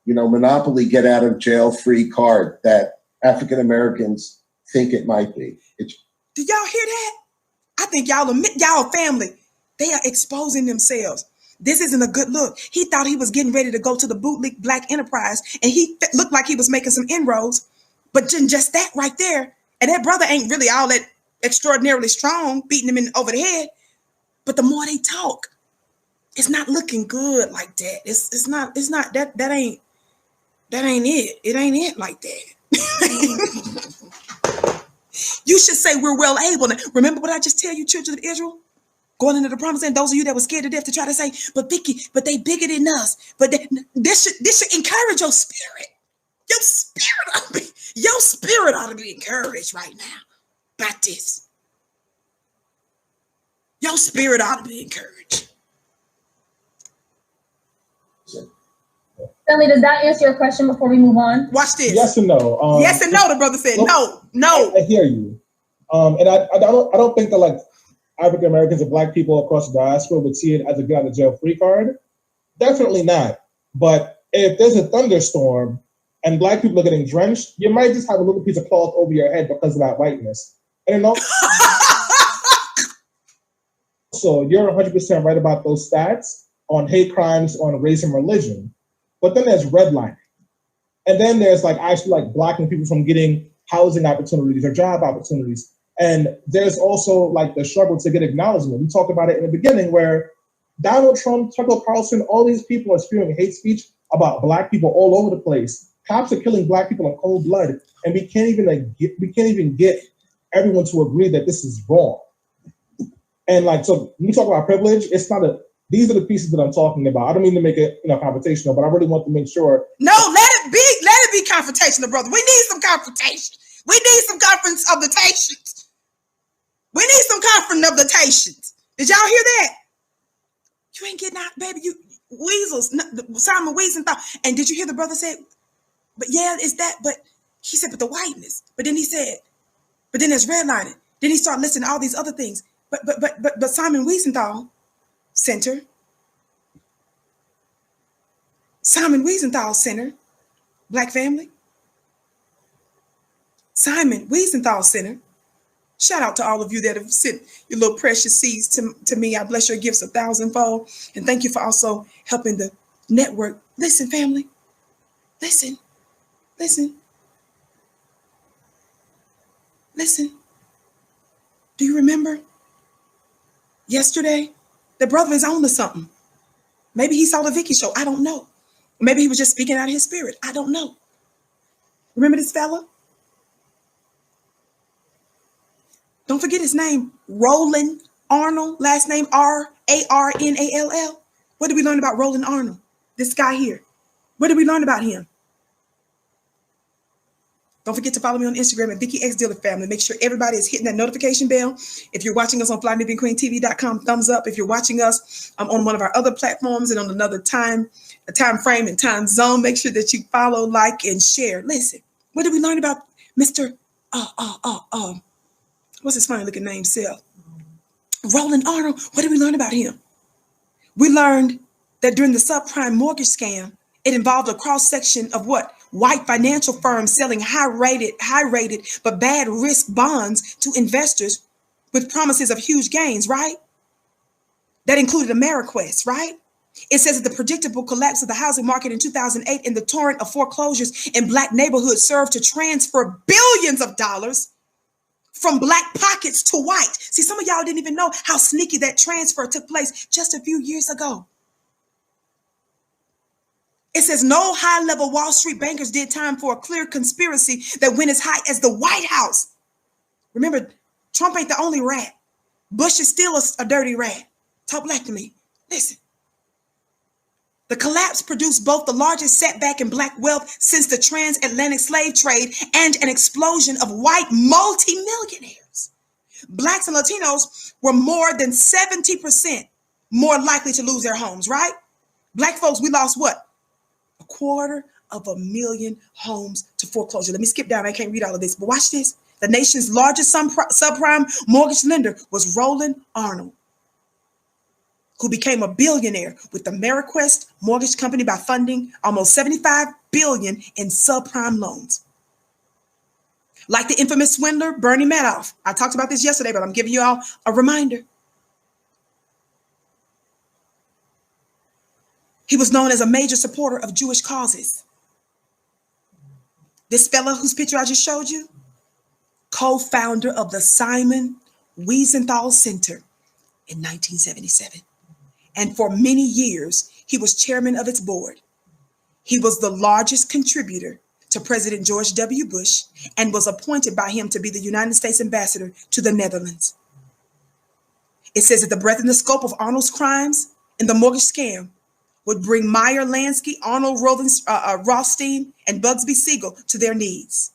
monopoly get out of jail free card that African Americans think it might be. Did y'all hear that? I think y'all family, they are exposing themselves. This isn't a good look. He thought he was getting ready to go to the bootleg Black Enterprise, and he looked like he was making some inroads, but just that right there. And that brother ain't really all that extraordinarily strong, beating him over the head. But the more they talk, it's not looking good like that. It's not that ain't it. It ain't it like that. You should say we're well able. Now, remember what I just tell you, children of Israel? Going into the promised land, those of you that were scared to death to try to say, but Vicki, but they bigger than us. But this should encourage your spirit. Your spirit ought to be encouraged right now by this. Your spirit ought to be encouraged. Stanley, does that answer your question before we move on? Watch this. Yes and no. Yes and no, the brother said. No. I hear you. And I don't think that like African Americans and Black people across the diaspora would see it as a get out of jail free card. Definitely not. But if there's a thunderstorm and Black people are getting drenched, you might just have a little piece of cloth over your head because of that whiteness. And so you're 100% right about those stats on hate crimes, on race and religion. But then there's redlining. And then there's like actually like blocking people from getting housing opportunities or job opportunities. And there's also like the struggle to get acknowledgement. We talked about it in the beginning where Donald Trump, Tucker Carlson, all these people are spewing hate speech about Black people all over the place. Cops are killing Black people in cold blood, and we can't even get everyone to agree that this is wrong. And like, so when you talk about privilege, it's not these are the pieces that I'm talking about. I don't mean to make it, confrontational, but I really want to make sure. No, let it be confrontational, brother. We need some confrontation. We need some confrontations. We need some confrontations. Did y'all hear that? You ain't getting out, baby. You weasels, Simon Wiesenthal. And did you hear the brother say, but yeah, it's that, but he said, but the whiteness. But then he said, but then there's redlining. Then he started listing all these other things. But Simon Wiesenthal Center, Black family, Simon Wiesenthal Center. Shout out to all of you that have sent your little precious seeds to me. I bless your gifts 1,000-fold. And thank you for also helping the network. Listen, family. Listen. Do you remember yesterday? The brother is on to something. Maybe he saw the Vicki show. I don't know. Maybe he was just speaking out of his spirit. I don't know. Remember this fella? Don't forget his name, Roland Arnold, last name Arnall. What did we learn about Roland Arnold? This guy here. What did we learn about him? Don't forget to follow me on Instagram at Vicki X Dillard Family. Make sure everybody is hitting that notification bell. If you're watching us on FlyNewBeingQueenTV.com, thumbs up. If you're watching us on one of our other platforms and on another time frame and time zone, make sure that you follow, like, and share. Listen, what did we learn about Mr. What's his funny looking name, Seth? Roland Arnold. What did we learn about him? We learned that during the subprime mortgage scam, it involved a cross-section of what? White financial firms selling high-rated but bad risk bonds to investors with promises of huge gains, right? That included Ameriquest, right? It says that the predictable collapse of the housing market in 2008 and the torrent of foreclosures in Black neighborhoods served to transfer billions of dollars from Black pockets to white. See, some of y'all didn't even know how sneaky that transfer took place just a few years ago. It says no high-level Wall Street bankers did time for a clear conspiracy that went as high as the White House. Remember, Trump ain't the only rat. Bush is still a dirty rat. Talk black to me. Listen. The collapse produced both the largest setback in Black wealth since the transatlantic slave trade and an explosion of white multimillionaires. Blacks and Latinos were more than 70% more likely to lose their homes, right? Black folks, we lost what? 250,000 homes to foreclosure. Let me skip down. I can't read all of this, but watch this. The nation's largest subprime mortgage lender was Roland Arnold, who became a billionaire with the Ameriquest mortgage company by funding almost $75 billion in subprime loans. Like the infamous swindler, Bernie Madoff. I talked about this yesterday, but I'm giving you all a reminder. He was known as a major supporter of Jewish causes. This fella whose picture I just showed you, co-founder of the Simon Wiesenthal Center in 1977. And for many years, he was chairman of its board. He was the largest contributor to President George W. Bush and was appointed by him to be the United States ambassador to the Netherlands. It says that the breadth and the scope of Arnold's crimes in the mortgage scam would bring Meyer Lansky, Arnold Rothstein, and Bugsy Siegel to their knees.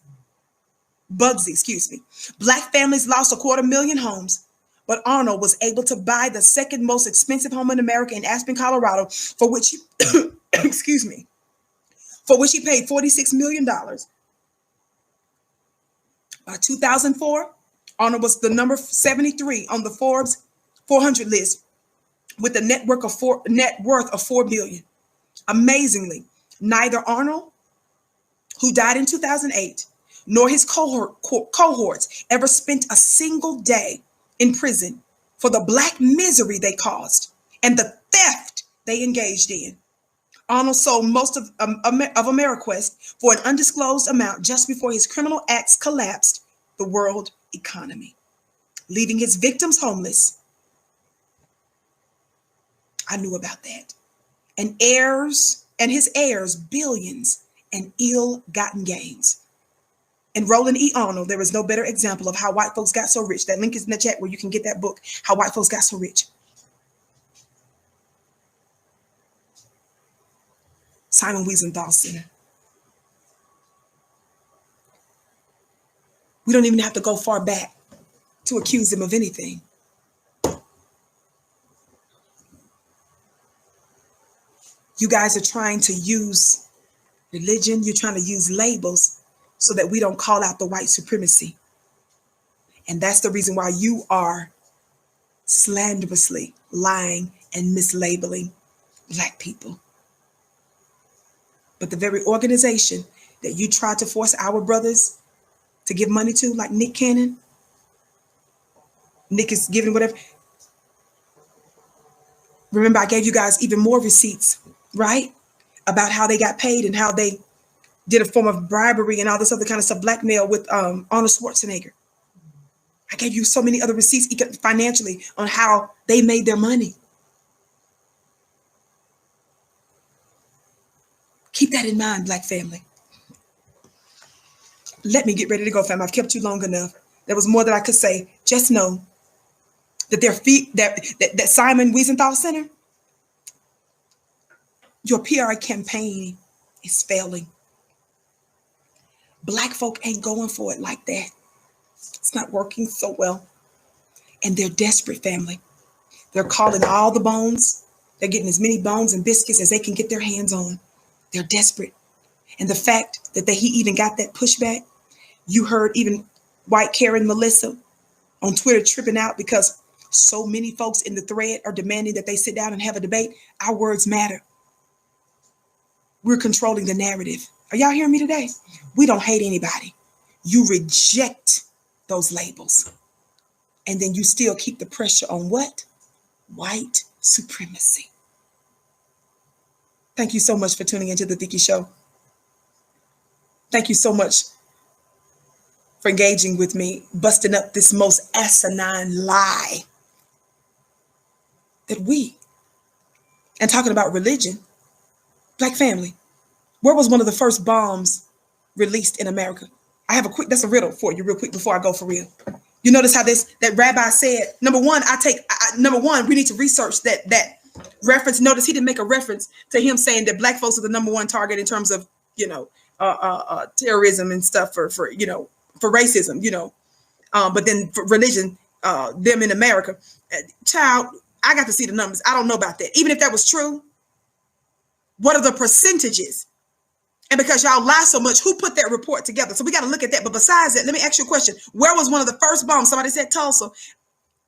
Black families lost 250,000 homes, but Arnold was able to buy the second most expensive home in America in Aspen, Colorado, for which he, for which he paid $46 million. By 2004, Arnold was the number 73 on the Forbes 400 list with a net worth of $4 billion. Amazingly, neither Arnold, who died in 2008, nor his cohorts ever spent a single day in prison for the Black misery they caused and the theft they engaged in. Arnold sold most of Ameriquest for an undisclosed amount just before his criminal acts collapsed the world economy. leaving his victims homeless. I knew about that. And his heirs, billions and ill-gotten gains. And Roland E. Arnold, there is no better example of how white folks got so rich. That link is in the chat where you can get that book, How White Folks Got So Rich. Simon Wiesenthal Center. We don't even have to go far back to accuse him of anything. You guys are trying to use religion, you're trying to use labels so that we don't call out the white supremacy. And that's the reason why you are slanderously lying and mislabeling Black people. But the very organization that you tried to force our brothers to give money to, like Nick Cannon, Nick is giving whatever. Remember, I gave you guys even more receipts, right? About how they got paid and how they did a form of bribery and all this other kind of stuff, blackmail with Arnold Schwarzenegger. I gave you so many other receipts financially on how they made their money. Keep that in mind, Black family. Let me get ready to go, fam. I've kept you long enough. There was more that I could say. Just know that that Simon Wiesenthal Center, your PR campaign is failing. Black folk ain't going for it like that. It's not working so well. And they're desperate, family. They're calling all the bones. They're getting as many bones and biscuits as they can get their hands on. They're desperate. And the fact that he even got that pushback, you heard even white Karen Melissa on Twitter tripping out because so many folks in the thread are demanding that they sit down and have a debate. Our words matter. We're controlling the narrative. Are y'all hearing me today? We don't hate anybody. You reject those labels. And then you still keep the pressure on what? White supremacy. Thank you so much for tuning into the Vicki Show. Thank you so much for engaging with me, busting up this most asinine lie that and talking about religion, Black family, where was one of the first bombs released in America? That's a riddle for you real quick before I go for real. You notice how that rabbi said, number one, we need to research that reference. Notice he didn't make a reference to him saying that Black folks are the number one target in terms of, terrorism and stuff for racism, but then for religion, them in America. Child, I got to see the numbers. I don't know about that. Even if that was true, what are the percentages? And because y'all lie so much, who put that report together? So we got to look at that. But besides that, let me ask you a question. Where was one of the first bombs? Somebody said Tulsa.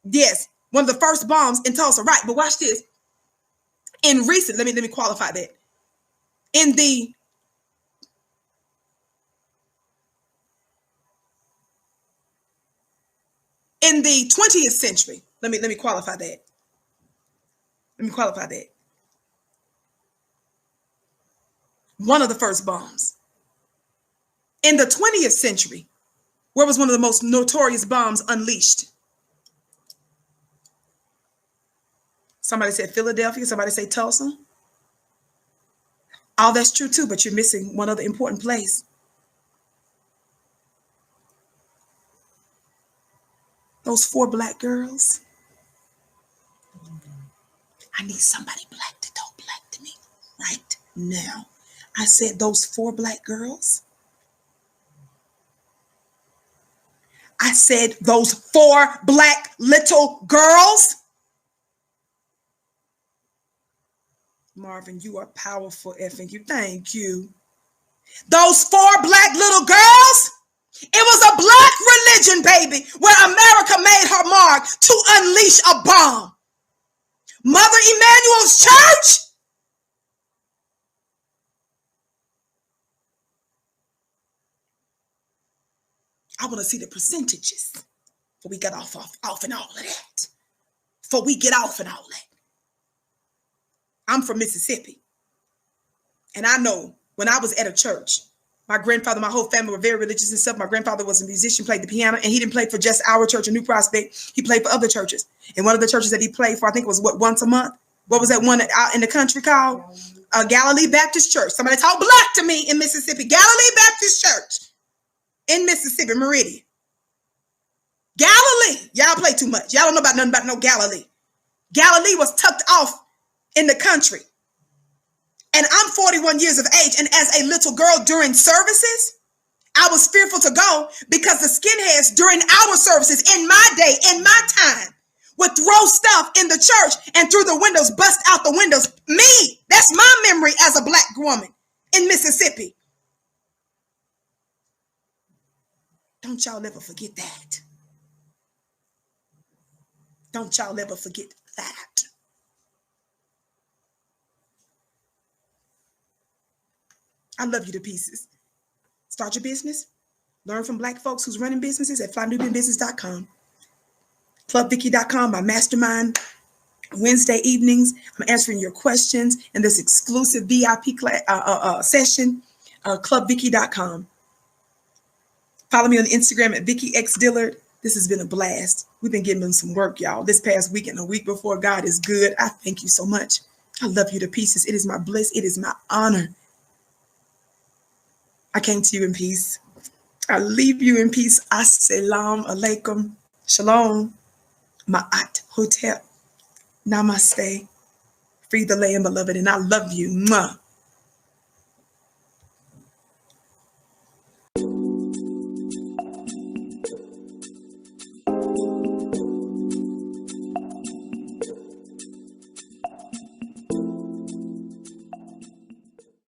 Yes, one of the first bombs in Tulsa. Right, but watch this. In recent, let me qualify that. In the In the 20th century, let me qualify that. One of the first bombs. In the 20th century, where was one of the most notorious bombs unleashed? Somebody said Philadelphia, somebody said Tulsa. All that's true too, but you're missing one other important place. Those 4 Black girls. I need somebody Black to talk Black to me right now. I said those 4 Black girls. I said those 4 Black little girls. Marvin, you are powerful, effing you. Thank you. Those 4 Black little girls. It was a Black religion, baby, where America made her mark to unleash a bomb. Mother Emanuel's church. I want to see the percentages before we get off and all of that. I'm from Mississippi. And I know when I was at a church My grandfather, my whole family were very religious and stuff. My grandfather was a musician, played the piano, and he didn't play for just our church in New Prospect. He played for other churches. And one of the churches that he played for, I think it was once a month. What was that one out in the country called? Galilee Baptist Church. Somebody talk black to me in Mississippi. Galilee Baptist Church in Mississippi, Meridian. Galilee. Y'all play too much. Y'all don't know about nothing about no Galilee. Galilee was tucked off in the country. And I'm 41 years of age. And as a little girl during services, I was fearful to go because the skinheads during our services in my day, in my time, would throw stuff in the church and through the windows, bust out the windows. Me, that's my memory as a black woman in Mississippi. Don't y'all ever forget that. Don't y'all ever forget that. I love you to pieces. Start your business. Learn from black folks who's running businesses at flynubianbusiness.com. Clubvicky.com, my mastermind Wednesday evenings. I'm answering your questions in this exclusive VIP session. Clubvicky.com. Follow me on Instagram at Vicki X Dillard. This has been a blast. We've been getting them some work, y'all. This past week and a week before. God is good. I thank you so much. I love you to pieces. It is my bliss. It is my honor. I came to you in peace. I leave you in peace. Assalamu alaikum. Shalom. Ma'at hotel. Namaste. Free the land, beloved. And I love you. Mwah.